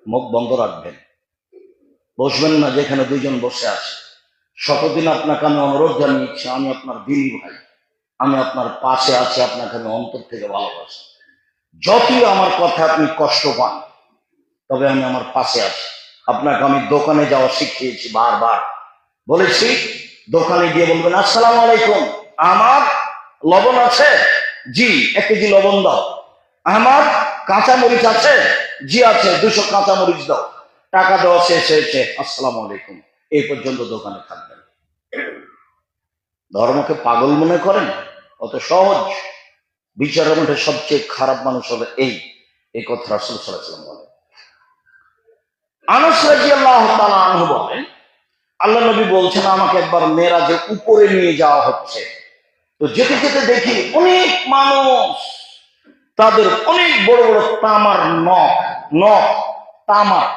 মুখ বন্ধ রাখবেন, বসবেন না যেখানে দুইজন বসে আছে। শতদিন আপনাকে আমি অনুরোধ জানিয়েছি, আমি আপনার দিনী ভাই, আমি আপনার পাশে আছি, আপনাকে আমি অন্তর থেকে ভালোবাসি। যতই আমার কথা আপনি কষ্ট পান, তবে আমি আমার পাশে আছি। আপনাকে আমি দোকানে যাওয়া শিখিয়েছি, বারবার বলেছি, দোকানে গিয়ে বলবেন, আসসালামু আলাইকুম, আমার লবণ আছে? জি, 1 কেজি লবণ দাও। আমার কাঁচা মরিচ আছে? জি আছে, 200 কাঁচা মরিচ দাও। টাকা দেওয়া শেষ হয়েছে, আসসালামু আলাইকুম। এই পর্যন্ত দোকানে থাকবেন। ধর্মকে পাগল মনে করেন? অত সহজ। বিচারের মধ্যে সবচেয়ে খারাপ মানুষ হবে এই কথা রাসূল সাল্লাল্লাহু আলাইহি ওয়াসাল্লাম বলেন। আনাস রাদিয়াল্লাহু তাআলা আনহু বলেন, আল্লাহ নবী বলছেন, আমাকে একবার মেরাজে উপরে নিয়ে যাওয়া হচ্ছে। তো যেতে যেতে দেখি অনেক মানুষ, তাদের অনেক বড় বড় তামার নখ তামার,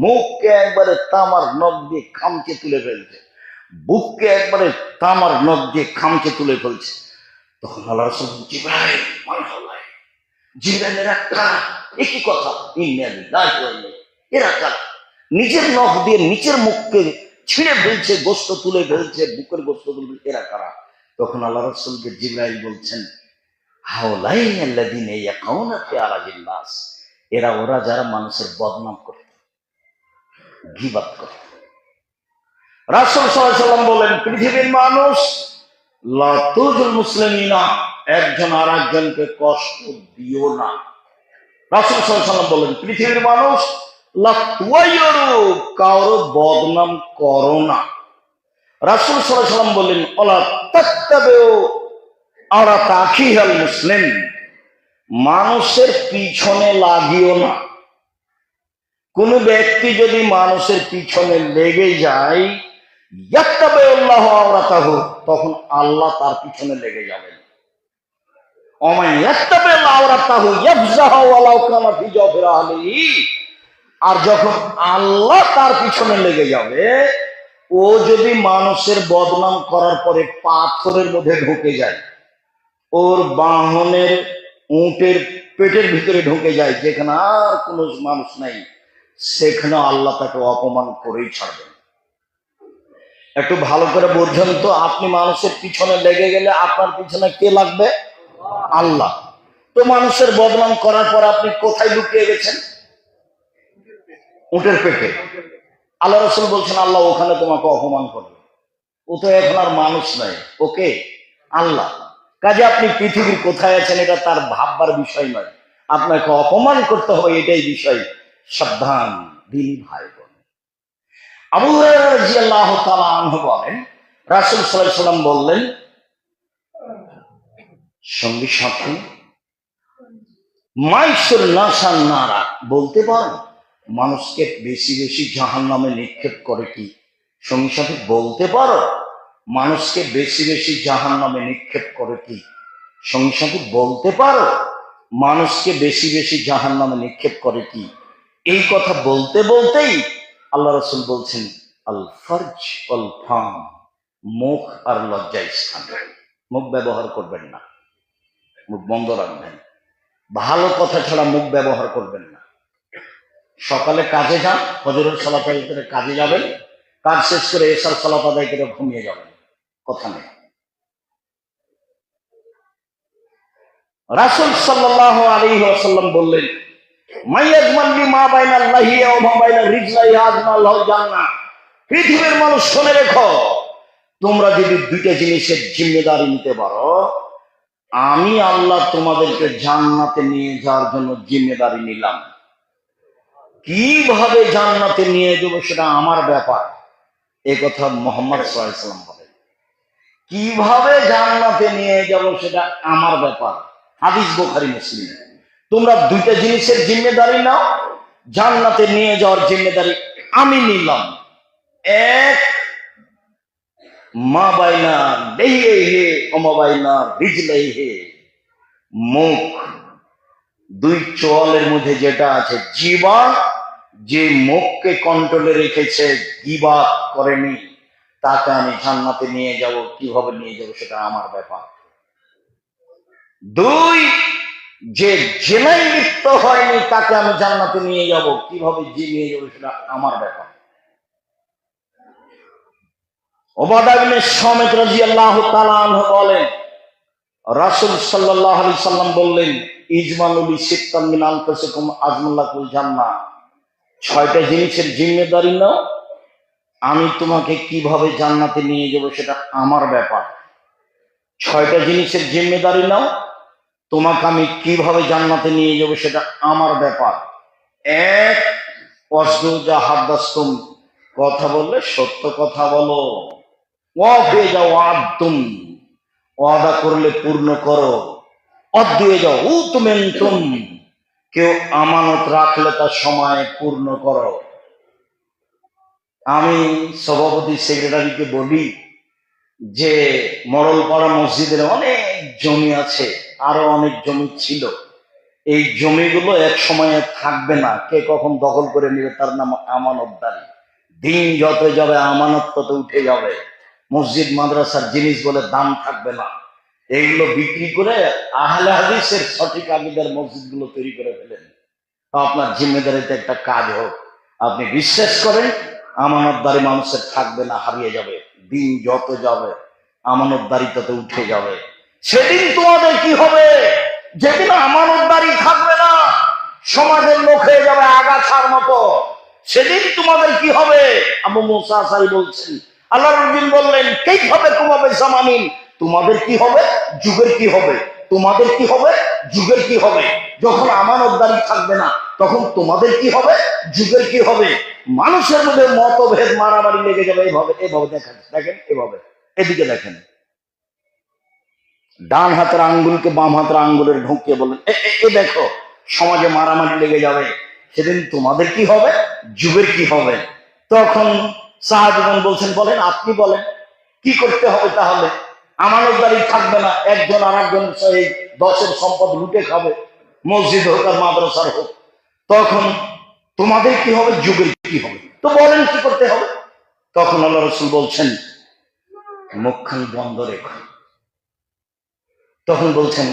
মুখকে একবারে তামার নখ দিয়ে খামচে তুলে ফেলছে, বুককে একবারে তামার নখ দিয়ে খামচে তুলে ফেলছে। তখন আল্লাহ রাসূল জিবরাইল, মারহাবা, জিবরাইল এরা কারা? একই কথা, এরা কারা? নিজের নখ দিয়ে নিচের মুখকে ছিঁড়ে ফেলছে, গোস্ত তুলে ফেলছে, বুকের গোস্ত তুলে, এরা কারা? তখন আল্লাহ রাসূলকে জিবরাইল বলছেন, হাউলাই আল্লাযীনা ইয়াকুনা ফি আরাজিন নাস, এরা ওরা যারা মানুষের বদনাম করত, গীবাত করত। রাসূল সাল্লাল্লাহু আলাইহি ওয়াসাল্লাম বলেন, পৃথিবীর মানুষ লা তুযুল মুসলিমিনা, একজন আরেকজনকে কষ্ট দিও না। রাসূল সাল্লাল্লাহু আলাইহি ওয়াসাল্লাম বললেন, পৃথিবীর মানুষ লা তুয়াইয়ুরু, কারো বদনাম করো না। রাসূল সাল্লাল্লাহু আলাইহি ওয়াসাল্লাম বললেন, ওয়ালা তাত্তাবিউ আওরাতা আখিহাল মুসলিম, মানুষের পিছনে লাগিও না। কোন ব্যক্তি যদি মানুষের পিছনে লেগে যায়, ইয়াত্তাবিউল্লাহু আওরাতাহু, তখন আল্লাহ তার পিছনে লেগে যাবেন। ওমান ইয়াত্তাবিউ আওরাতাহু ইয়াফজাহু ওয়ালাউ কানা ফি জাওফির আহলিহি, আর যখন আল্লাহ তার পিছনে লেগে যাবে, ও যদি মানুষের বদনাম করার পরে পাথরের মধ্যে ঢুকে যায়, ওর বাহনের উটের পেটের ভিতরে ঢুকে যায়, যেখানে আর কোনো মানুষ নাই, সেখানে আল্লাহ তাকে অপমান করেই ছাড়বেন। একটু ভালো করে বুঝছেন তো, আপনি মানুষের পিছনে লেগে গেলে আপনার পিছনে কে লাগবে? আল্লাহ। তো মানুষের বদনাম করার পর আপনি কোথায় লুকিয়ে গেছেন? উটের পেটে। আল্লাহ রাসূল বলছেন, আল্লাহ ওখানে তোমাকে অপমান করবে। ও তো এখন আর মানুষ নাই, ওকে আল্লাহ। কাজে আপনি পৃথিবীর কোথায় আছেন এটা তার ভাববার বিষয় নয়, আপনাকে অপমান করতে হবে এটাই বিষয়। সাবধান দিন ভাই বোন। আবু হুরায়রা রাদিয়াল্লাহু তাআলা আনহু বলেন, রাসূল সাল্লাল্লাহু আলাইহি ওয়াসাল্লাম বললেন, সঙ্গী সাথী মাইসুর নাসান নারা, বলতে পারো মানুষকে বেশি বেশি জাহান্নামে নিক্ষেপ করে কি? সঙ্গী সাথী বলতে পারো মানুষকে বেশি বেশি জাহান্নামে নিক্ষেপ করে কি? সঙ্গী সাথী বলতে পারো মানুষকে বেশি বেশি জাহান্নামে নিক্ষেপ করে কি? এই কথা বলতে বলতেই আল্লাহ রাসূল বলছেন, আল ফারজ ওয়াল ফাম, মুখ আর লজ্জা স্থান। মুখ ব্যবহার করবেন না, মুখ বন্ধ রাখবেন। ভালো কথা ছাড়া মুখ ব্যবহার করবেন না। সকালে কাজে যান, ফজরের সালাত আদায় করে কাজে যাবেন, কাজ শেষ করে এশার সালাত আদায় করে ঘুমিয়ে যাবেন, কথা নেই। রাসূল সাল্লাল্লাহু আলাইহি ওয়াসাল্লাম বললেন, মাইয়াজমানলি মা বাইনাল্লাহি ওয়া মা বাইনা রিজলাহি আজমাল্লাহু জান্নাহ। পৃথিবীর মানুষ শুনে রেখো, তোমরা যদি দুইটা জিনিসের জিম্মেদারি নিতে পারো, আমি আল্লাহ তোমাদেরকে জান্নাতে নিয়ে যাওয়ার জন্য জিম্মেদারি নিলাম। কিভাবে জান্নাতে নিয়ে যাবো সেটা আমার ব্যাপার। এই কথা মুহাম্মদ সাল্লাল্লাহু আলাইহি ওয়াসাল্লাম বলেন। কিভাবে জান্নাতে নিয়ে যাব সেটা আমার ব্যাপার। হাদিস বুখারী মুসলিম। তোমরা দুইটা জিনিসের জিম্মেদারি নাও, জান্নাতে নিয়ে যাওয়ার জিম্মেদারি আমি নিলাম। এক, মা বাইনা লাইহি ওয়া মা বাইনা রিজলাইহি, মুখ দুই চোয়ালের মধ্যে যেটা আছে জীবন, যে মুখকে কন্ট্রোলে রেখেছে, গীবাত করেনি, তাকে আমি জান্নাতে নিয়ে যাব। কিভাবে নিয়ে যাব সেটা আমার ব্যাপার। দুই, যে জেনায় লিপ্ত হয়নি তাকে আমি জান্নাতে নিয়ে যাব। কিভাবে যে নিয়ে যাব সেটা আমার ব্যাপার। উবাদা ইবনে সামিত রাদিয়াল্লাহু তাআলা আনহু বলেন, রাসূল সাল্লাল্লাহু আলাইহি সাল্লাম বললেন, ইজমালুল সিত্তাম মিন আনফুসিকুম আজমাল্লাকুল জান্নাহ। ছয়টা জিনিসের জিম্মেদারি নাও, আমি তোমাকে কিভাবে জান্নাতে নিয়ে যাব সেটা আমার ব্যাপার। ছয়টা জিনিসের জিম্মেদারি নাও, তোমাকে আমি কিভাবে জান্নাতে নিয়ে যাব সেটা আমার ব্যাপার। এক, ওয়াসদুজা হাদাসতুম, কথা বললে সত্য কথা বলো। ওয়াফে যাও আদতুম, ওয়াদা করলে পূর্ণ করো। অদ্দুয়ে যাও উতমেন্তুম, কেউ আমানত রাখলে তার সময় পূর্ণ করো। আমি সভাপতি সেক্রেটারিকে বলি যে মরলপাড়া মসজিদের অনেক জমি আছে, আরো অনেক জমি ছিল, এই জমিগুলো এক সময়ে থাকবে না, কে কখন দখল করে নেবে তার নাম আমানতদারি। দিন যত যাবে আমানত তত উঠে যাবে, মসজিদ মাদ্রাসার জিনিস বলে দাম থাকবে না। এইগুলো বিক্রি করে আহলে হাদিসের সঠিক আকীদার মসজিদগুলো তৈরি করে ফেলেন। আপনার জিম্মেদারিতে একটা কাজ হোক, আপনি বিশ্বাস করেন আমানতদারি মানুষের থাকবে না, হারিয়ে যাবে। দিন যত যাবে আমানতদারি তত উঠে যাবে। সেদিন তোমাদের কি হবে? যেদিন আমানতদারি থাকবে না, সমাজের লোক হয়ে যাবে আগাছার মতো, সেদিন তোমাদের কি হবে? আবু মুসা আশআরী বলছেন, আল্লাহর নবী বললেন, কাইফা বিকুম জামানিন, তোমাদের কি হবে? যুগের কি হবে? তোমাদের কি হবে, যুগের কি হবে? যখন আমানতদারি থাকবে না তখন তোমাদের কি হবে, যুগের কি হবে? মানুষের মধ্যে মতভেদ মারামারি লেগে যাবে। এভাবে এভাবে দেখেন, দেখেন এভাবে, এদিকে দেখেন, ডান হাতের আঙ্গুলকে বাম হাতের আঙ্গুলের ঢুকিয়ে বলেন এ দেখো, সমাজে মারামারি লেগে যাবে, সেদিন তোমাদের কি হবে, যুগের কি হবে? তখন সাহাবীগণ বলছেন, বলেন আপনি বলেন কি করতে হবে? তাহলে আমানতদারি থাকবে না, একজন আর একজন সেই 10-এর সম্পদ লুটে খাবে, মসজিদ হোক আর মাদ্রাসার হোক। তখন তোমাদের কি হবে, যুগের কি হবে? তো বলেন কি করতে হবে? তখন আল্লাহ রাসূল বলছেন, মুখখান বন্ধ রেখো। তখন বলছেন,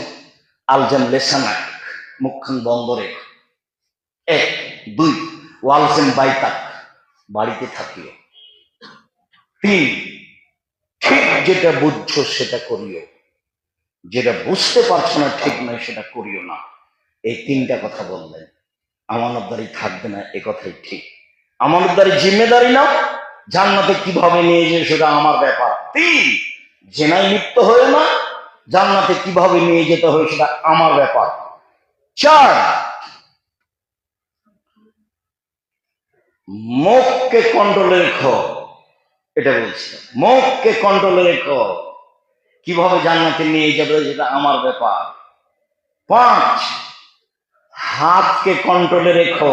আলজাম লেসানাক, মুখখান বন্ধ রেখো। 1 2 ওয়ালজাম বাইতাক, বাড়িতে থাকিও। 3 ঠিক যেটা বুঝছো সেটা করিও, যেটা বুঝতে পারছো না ঠিক নয় সেটা করিও না। এই 3টা কথা বললেন। আমানতদারি থাকবে না, এ কথাই ঠিক। আমানতদারি জিম্মেদারি নাও, জান্নাতে কিভাবে নিয়ে যাবে সেটা আমার ব্যাপার। 3 জেনায় লিপ্ত হয়ে না, জান্নাতে কিভাবে নিয়ে যেতে হবে সেটা আমার ব্যাপার। 4 মুখকে কন্ট্রোলে রেখো, এটা বলছি, মুখকে কন্ট্রোলে রেখো, কিভাবে জান্নাতে নিয়ে যাবে সেটা আমার ব্যাপার। 5 হাতকে কন্ট্রোলে রেখো,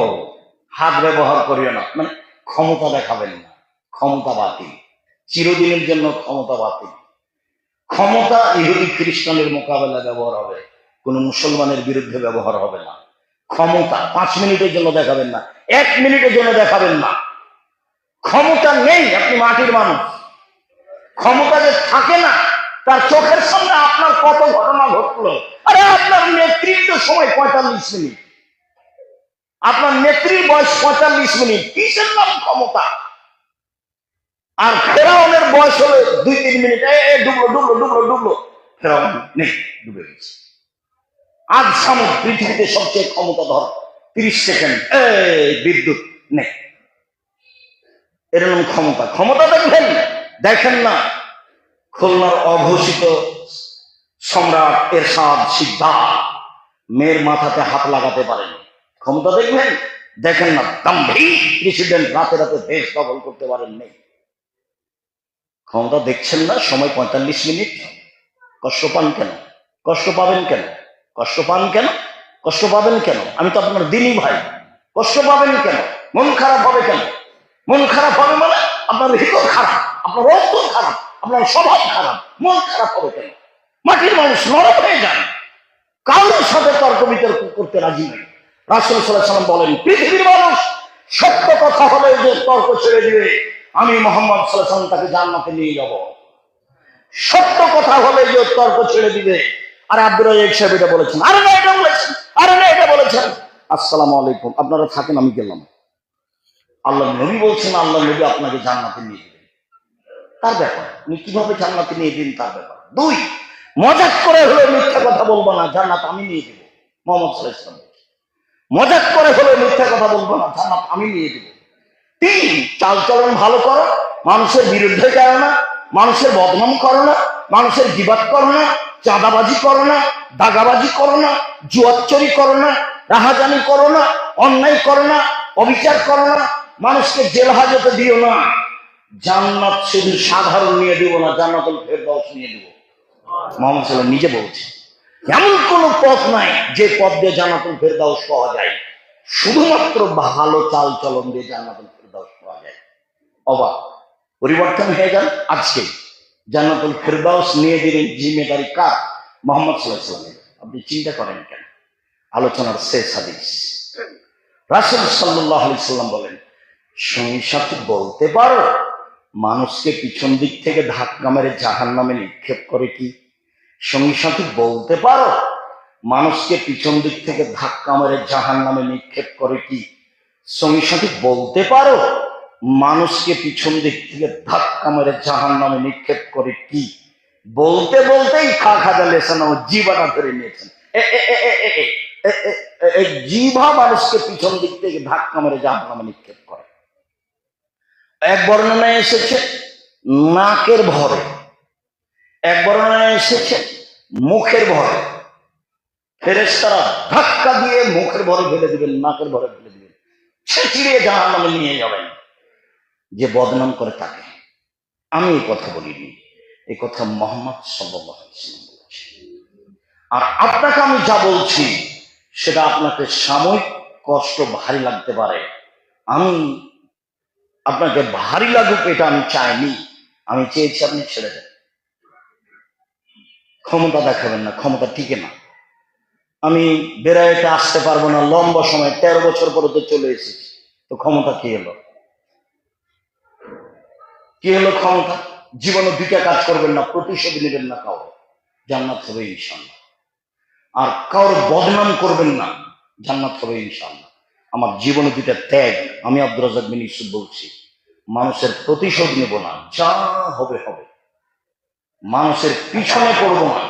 হাত ব্যবহার করিও না, মানে ক্ষমতা দেখাবেন না, ক্ষমতা বাতিল, চিরদিনের জন্য ক্ষমতা বাতিল। ক্ষমতা ইহুদি খ্রিস্টানের মোকাবেলা ব্যবহার হবে, কোন মুসলমানের বিরুদ্ধে ব্যবহার হবে না। ক্ষমতা 5 মিনিটের জন্য দেখাবেন না, 1 মিনিটের জন্য দেখাবেন না। ক্ষমতা নেই, আপনি মাটির মানুষ, ক্ষমতা যে থাকে না, তার চোখের সামনে আপনার কত ঘটনা ঘটলো। আরে আপনার নেত্রীর তো সময় 45 মিনিট, আপনার নেত্রীর বয়স 45 মিনিট, কিসের নাম ক্ষমতা? আর ফেরাউনের বয়স হলো 2-3 মিনিট, ডুবলো ডুবলো ডুবলো ডুবলো, ফেরাউন নেই, ডুবে গেছে। আজ সামুদ পৃথিবীতে সবচেয়ে ক্ষমতাধর, 30 সেকেন্ড বিদ্যুৎ নেই, এর নাম ক্ষমতা। ক্ষমতা দেখবেন, দেখেন না খুলনার অঘোষিত সম্রাট এরশাদ সিকদার মেয়ের মাথাতে হাত লাগাতে পারেন, ক্ষমতা দেখবেন, দেখেন না দাম্ভিক প্রেসিডেন্ট রাতে রাতে দেশ দখল করতে পারেন নেই, ক্ষমতা দেখছেন না। সময় 45 মিনিট, কষ্ট পান কেন? কষ্ট পাবেন কেন? কষ্ট পান কেন? কষ্ট পাবেন কেন? আমি তো আপনার দিনী ভাই, কষ্ট পাবেন কেন? মন খারাপ হবে কেন? মন খারাপ হবে মানে আপনার হৃদয় খারাপ, আপনার অন্তর খারাপ, আপনার স্বভাব খারাপ, মন খারাপ হবে কেন? মাটির মানুষ নরম হয়ে যান, কারোর সাথে তর্ক বিতর্ক করতে রাজি নয়। রাসূল সাল্লাল্লাহু আলাইহি ওয়াসাল্লাম বলেন, পৃথিবীর মানুষ সত্য কথা হলে যে তর্ক ছেড়ে দিবে, আমি মুহাম্মদ সাল্লাল্লাহু আলাইহি ওয়াসাল্লাম তাকে জান্নাতে নিয়ে যাব। সত্য কথা হলে যে তর্ক ছেড়ে দিবে। আর আব্দুর রাজ্জাক সাহেব এটা বলেছেন, আরে না এটা বলেছেন, আরে না এটা বলেছেন, আসসালামু আলাইকুম, আপনারা থাকেন, আমি গেলাম। আল্লাহ নবী বলছেন, আল্লাহ নবী আপনাকে জান্নাতে নিয়ে দিবেন, তার ব্যাপার, উনি কিভাবে জান্নাতে নিয়ে দিন তার ব্যাপার। 2 মজাক করে হলে মিথ্যা কথা বলবো না, জান্নাত আমি নিয়ে দেবো, মুহাম্মদ সাল্লাল্লাহু আলাইহি ওয়াসাল্লাম। মজাক করে হলে মিথ্যা কথা বলবো না, জান্নাত আমি নিয়ে দেবো। 3 চালচলন ভালো করো, মানুষের বিরুদ্ধে যাও না, মানুষের বদনাম করো না, মানুষের গীবাত করো না, চাঁদাবাজি করো না, দাগাবাজি করো না, জুয়াচুরি করো না, রাহাজানি করো না, অন্যায় করো না, অবিচার করো না, মানুষকে জেল হাজতে দিও না। জান্নাত শুধু সাধারণ নিয়ে দেবো না, জান্নাতুল ফেরদাউস নিয়ে দেবো। মুহাম্মদ সাল্লাল্লাহু আলাইহি ওয়াসাল্লাম নিজে বলছে, এমন কোন পথ নাই যে পথ দিয়ে জান্নাতুল ফেরদাউস পাওয়া যায়, শুধুমাত্র ভালো চাল চলন দিয়ে জান্নাতুল ফেরদাউস পাওয়া যায়। অবাক, পরিবর্তন হয়ে যান আজকে, জান্নাতুল ফেরদাউস নিয়ে দিলেন জিম্মেদারি কার? মুহাম্মদ সাল্লাল্লাহু আলাইহি ওয়াসাল্লাম। আপনি চিন্তা করেন কেন? আলোচনার শেষ হাদিস, রাসূল সাল্লাল্লাহু আলাইহি ওয়াসাল্লাম বলেন, সঙ্গী সাথী বলতে পারো মানুষকে পিছন দিক থেকে ধাক্কা মেরে জাহান্নামে নিক্ষেপ করে কি? সঙ্গী সাথী বলতে পারো মানুষকে পিছন দিক থেকে ধাক্কা মেরে জাহান্নামে নিক্ষেপ করে কি? সঙ্গী সাথী বলতে পারো মানুষকে পিছন দিক থেকে ধাক্কা মেরে জাহান্নামে নিক্ষেপ করে কি? বলতে বলতেই খাজা লেসানো জিভাটা ধরে নিয়েছেন। জিভা মানুষকে পিছন দিক থেকে ধাক্কা মেরে জাহান্নামে নিক্ষেপ করে। এক বর্ণনায় এসেছে নাকের ভরে, এক বর্ণনায় এসেছে মুখের ভরে, ফেরেশতারা ধাক্কা দিয়ে মুখের ভরে ফেলে দিবেন, নাকের ভরে ফেলে দিবেন, ছিঁড়িয়ে জাহান্নামে নিয়ে যাবেন। যে বদনাম করে তাকে। আমি এই কথা বলিনি, এই কথা মুহাম্মদ সাল্লাল্লাহু আলাইহি ওয়াসাল্লাম বলেছেন। আর আপনাকে আমি যা বলছি সেটা আপনাকে সাময়িক কষ্ট ভারী লাগতে পারে। আমি আপনাকে ভারী লাগুক এটা আমি চাইনি, আমি চেয়েছি আপনি ছেড়ে দেন। ক্ষমতা দেখাবেন না, ক্ষমতা টিকে না। আমি বেড়াইতে আসতে পারবো না লম্বা সময়, 13 বছর পরে তো চলে এসেছি, তো ক্ষমতা কি হলো? কি হলো ক্ষমতা? জীবনে দুইটা কাজ করবেন না, প্রতিশোধ নেবেন না কারো, জান্নাত হবে ইনশাআল্লাহ। আর কারোর বদনাম করবেন না, জান্নাত হবে ইনশাআল্লাহ। আমার জীবনে দুইটা ত্যাগ। আমি আব্দুর রাজ্জাক বিন ইউসুফ বলছি, মানুষের প্রতিশোধ নেব না, যা হবে হবে। মানুষের পিছনে পড়বো না,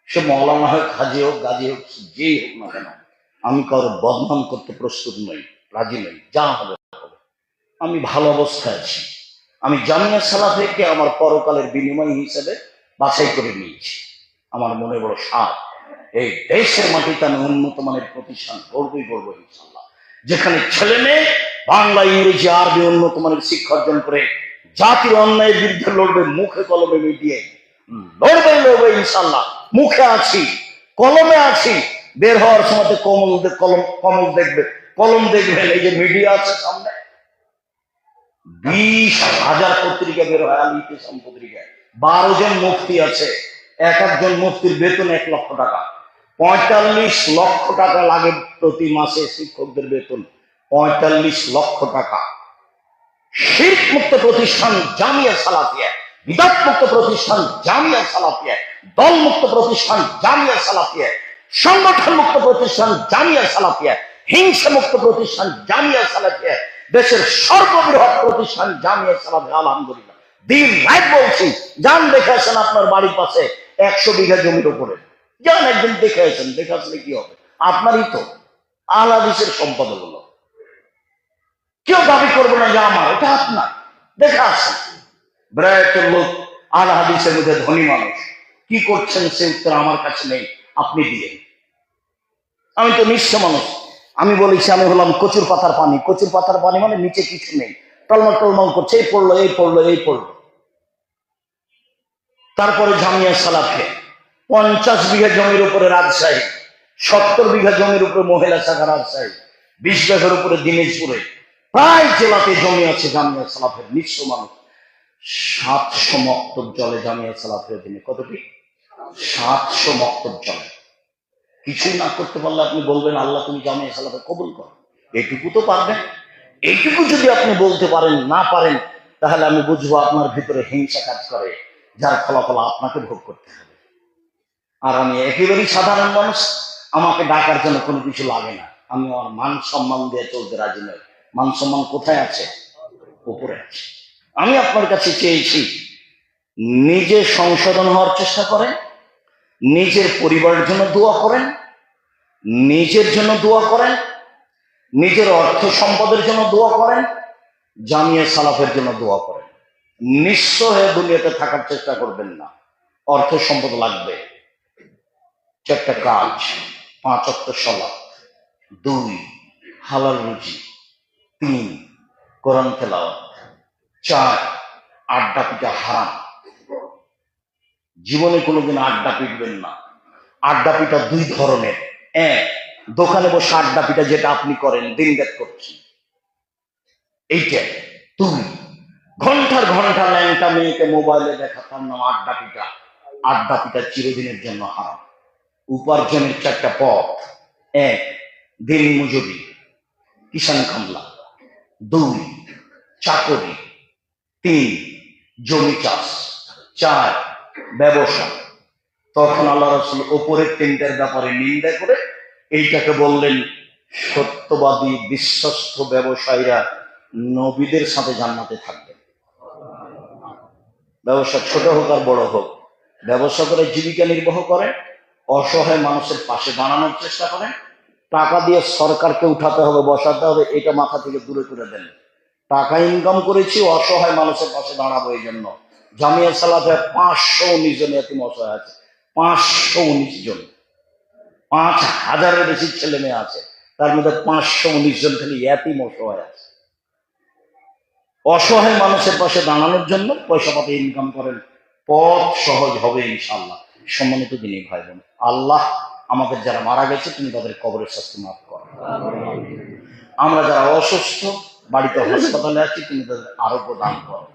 সে মৌলানা হোক, হাজি হোক, গাজী হোক, যেই হোক না কেন। আমি কারোর বদনাম করতে প্রস্তুত নই, রাজি নই, যা হবে হবে। আমি ভালো অবস্থায় আছি। আমি জামিয়া সালাফিয়াকে আমার পরকালের বিনিময় হিসেবে বাছাই করে নিয়েছি। আমার মনে বড় সাপ, এই দেশের মাটিতে আমি উন্নত মানের প্রতিষ্ঠান গড়বই গড়বো ইনশাআল্লাহ, যেখানে ছেলে মেয়ে বাংলা, ইংরেজি, আরবি উন্নত মানের শিক্ষা অর্জন করে জাতির অন্যায়ের বিরুদ্ধে লড়বে, মুখে কলমে মিডিয়ে লড়বে ইনশাআল্লাহ। মুখে আছি, কলমে আছি, বের হওয়ার সময় কলম দেখবেন। এই যে মিডিয়া আছে সামনে, 20,000 পত্রিকা বের হয়, আল ইতিসাম পত্রিকায় 12 জন মুফতি আছে, এক একজন মুফতির বেতন 1 লক্ষ টাকা। 45 লক্ষ টাকা লাগে প্রতি মাসে শিক্ষকদের বেতন, 45 লক্ষ টাকা। শিরক মুক্ত প্রতিষ্ঠান জামিয়া সালাফিয়া, বিদআত মুক্ত প্রতিষ্ঠান জামিয়া সালাফিয়া, দল মুক্ত প্রতিষ্ঠান জামিয়া সালাফিয়া, সংগঠন মুক্ত প্রতিষ্ঠান জামিয়া সালাফিয়া, হিংসা মুক্ত প্রতিষ্ঠান জামিয়া সালাফিয়া, দেশের সর্ববৃহৎ প্রতিষ্ঠান জামিয়া সালাফিয়া। আলহামদুলিল্লাহ, দিন রাত বলছি, যান দেখে আসেন আপনার বাড়ির পাশে 100 বিঘা জমির উপরে, যান একদিন দেখে আসেন, দেখে আসলে কি হবে? আপনারই তো আহলে হাদিসের সম্পদ হলো। কেউ দাবি করবে না যে আমার, এটা আপনার, দেখে আসেন। ব্রায়াতের লোক, আহলে হাদিসের মধ্যে ধনী মানুষ, কি করছেন সে উত্তর আমার কাছে নেই, আপনি দিয়ে। আমি তো নিঃস্ব মানুষ, আমি বলেছি আমি হলাম কচুর পাতার পানি। কচুর পাতার পানি মানে নিচে কিছু নেই, টলমল টলমল করছে, এই পড়লো এই পড়লো এই পড়লো। তারপরে জামিয়া সালাফিয়া 50 বিঘা জমির উপরে রাজশাহী, 70 বিঘা জমির উপরে মহিলা শাখা রাজশাহী, 20 বিঘার উপরে দিনাজপুরে, প্রায় জেলাতে জমি আছে জামিয়া সালাফের। নিঃস্ব মানুষ, 700 মক্তব জলে জামিয়া সালাফের দিনে। কতটি? 700 মক্তব জলে। কিছুই না করতে পারলে আপনি বলবেন আল্লাহ তুমি জামিয়া সালাফে কবুল করো, এটুকু তো পারবেন। এইটুকু যদি আপনি বলতে পারেন, না পারেন, তাহলে আমি বুঝবো আপনার ভিতরে হিংসা কাজ করে, যার ফলাফল আপনাকে ভোগ করতে হবে। আর আমি একেবারেই সাধারণ মানুষ, আমাকে ডাকার জন্য কোনো কিছু লাগে না। আমি আমার মান সম্মান দিয়ে চলতে রাজি নই। মান সম্মান কোথায় আছে? উপরে আছে। আমি আপনার কাছে চেয়েছি নিজে সংশোধন হওয়ার চেষ্টা করেন, নিজের পরিবারের জন্য দোয়া করেন, নিজের জন্য দোয়া করেন, নিজের অর্থ সম্পদের জন্য দোয়া করেন, জামিয়া সালাফের জন্য দোয়া করেন। নিঃস্ব হয়ে দুনিয়াতে থাকার চেষ্টা করবেন না। অর্থ সম্পদ লাগবে, 4টা কাজ: 5 ওয়াক্ত সালাত, 2 হালাল রুজি, 3 কোরআন তেলাওয়াত, 4 আড্ডা পিটা হারাম। জীবনে কোনোদিন আড্ডা পিটবেন না। আড্ডা পিটা 2 ধরনের। 1, দোকানে বসে আড্ডা পিটা, যেটা আপনি করেন, দিনরাত করছেন, এইটা। 2, ঘন্টার ঘন্টা ল্যাংটা মেয়েকে মোবাইলে দেখা, তার নাম আড্ডা পিটা। আড্ডা পিটা চিরদিনের জন্য হারাম। উপার্জনের 4টা পথ: 1 দিন মজুরি, কিষান কামলা, 2 চাকরি, 3 জমি চাষ, 4 ব্যবসা। তখন আল্লাহ রাসূল উপরের 3টার ব্যাপারে নিন্দা করে এইটাকে বললেন, সত্যবাদী বিশ্বস্ত ব্যবসায়ীরা নবীদের সাথে জান্নাতে থাকবে। ব্যবসা ছোট হোক আর বড় হোক, ব্যবসা করে জীবিকা নির্বাহ করে, অসহায় মানুষের পাশে দাঁড়ানোর চেষ্টা করেন। টাকা দিয়ে সরকারকে উঠাতে হবে, বসাতে হবে, এটা মাথা থেকে দূরে করে দেন। টাকা ইনকাম করেছি, অসহায় মানুষের পাশে দাঁড়াবো। এই জন্য জামিয়া সালাফে 519 জন এতিম অসহায় আছে, 519 জন। 5,000-এর বেশি ছেলে মেয়ে আছে, তার মধ্যে 519 জন খালি এতিম অসহায় আছে। অসহায় মানুষের পাশে দাঁড়ানোর জন্য পয়সা পাতি ইনকাম করেন, পথ সহজ হবে ইনশাআল্লাহ। সম্মানিত দিনী ভাই বোন, আল্লাহ আমাদের যারা মারা গেছে তুমি তাদের কবরের শাস্তি মাফ করো। আমরা যারা অসুস্থ বাড়িতে হাসপাতালে আছি তুমি তাদের আরোগ্য দান করো।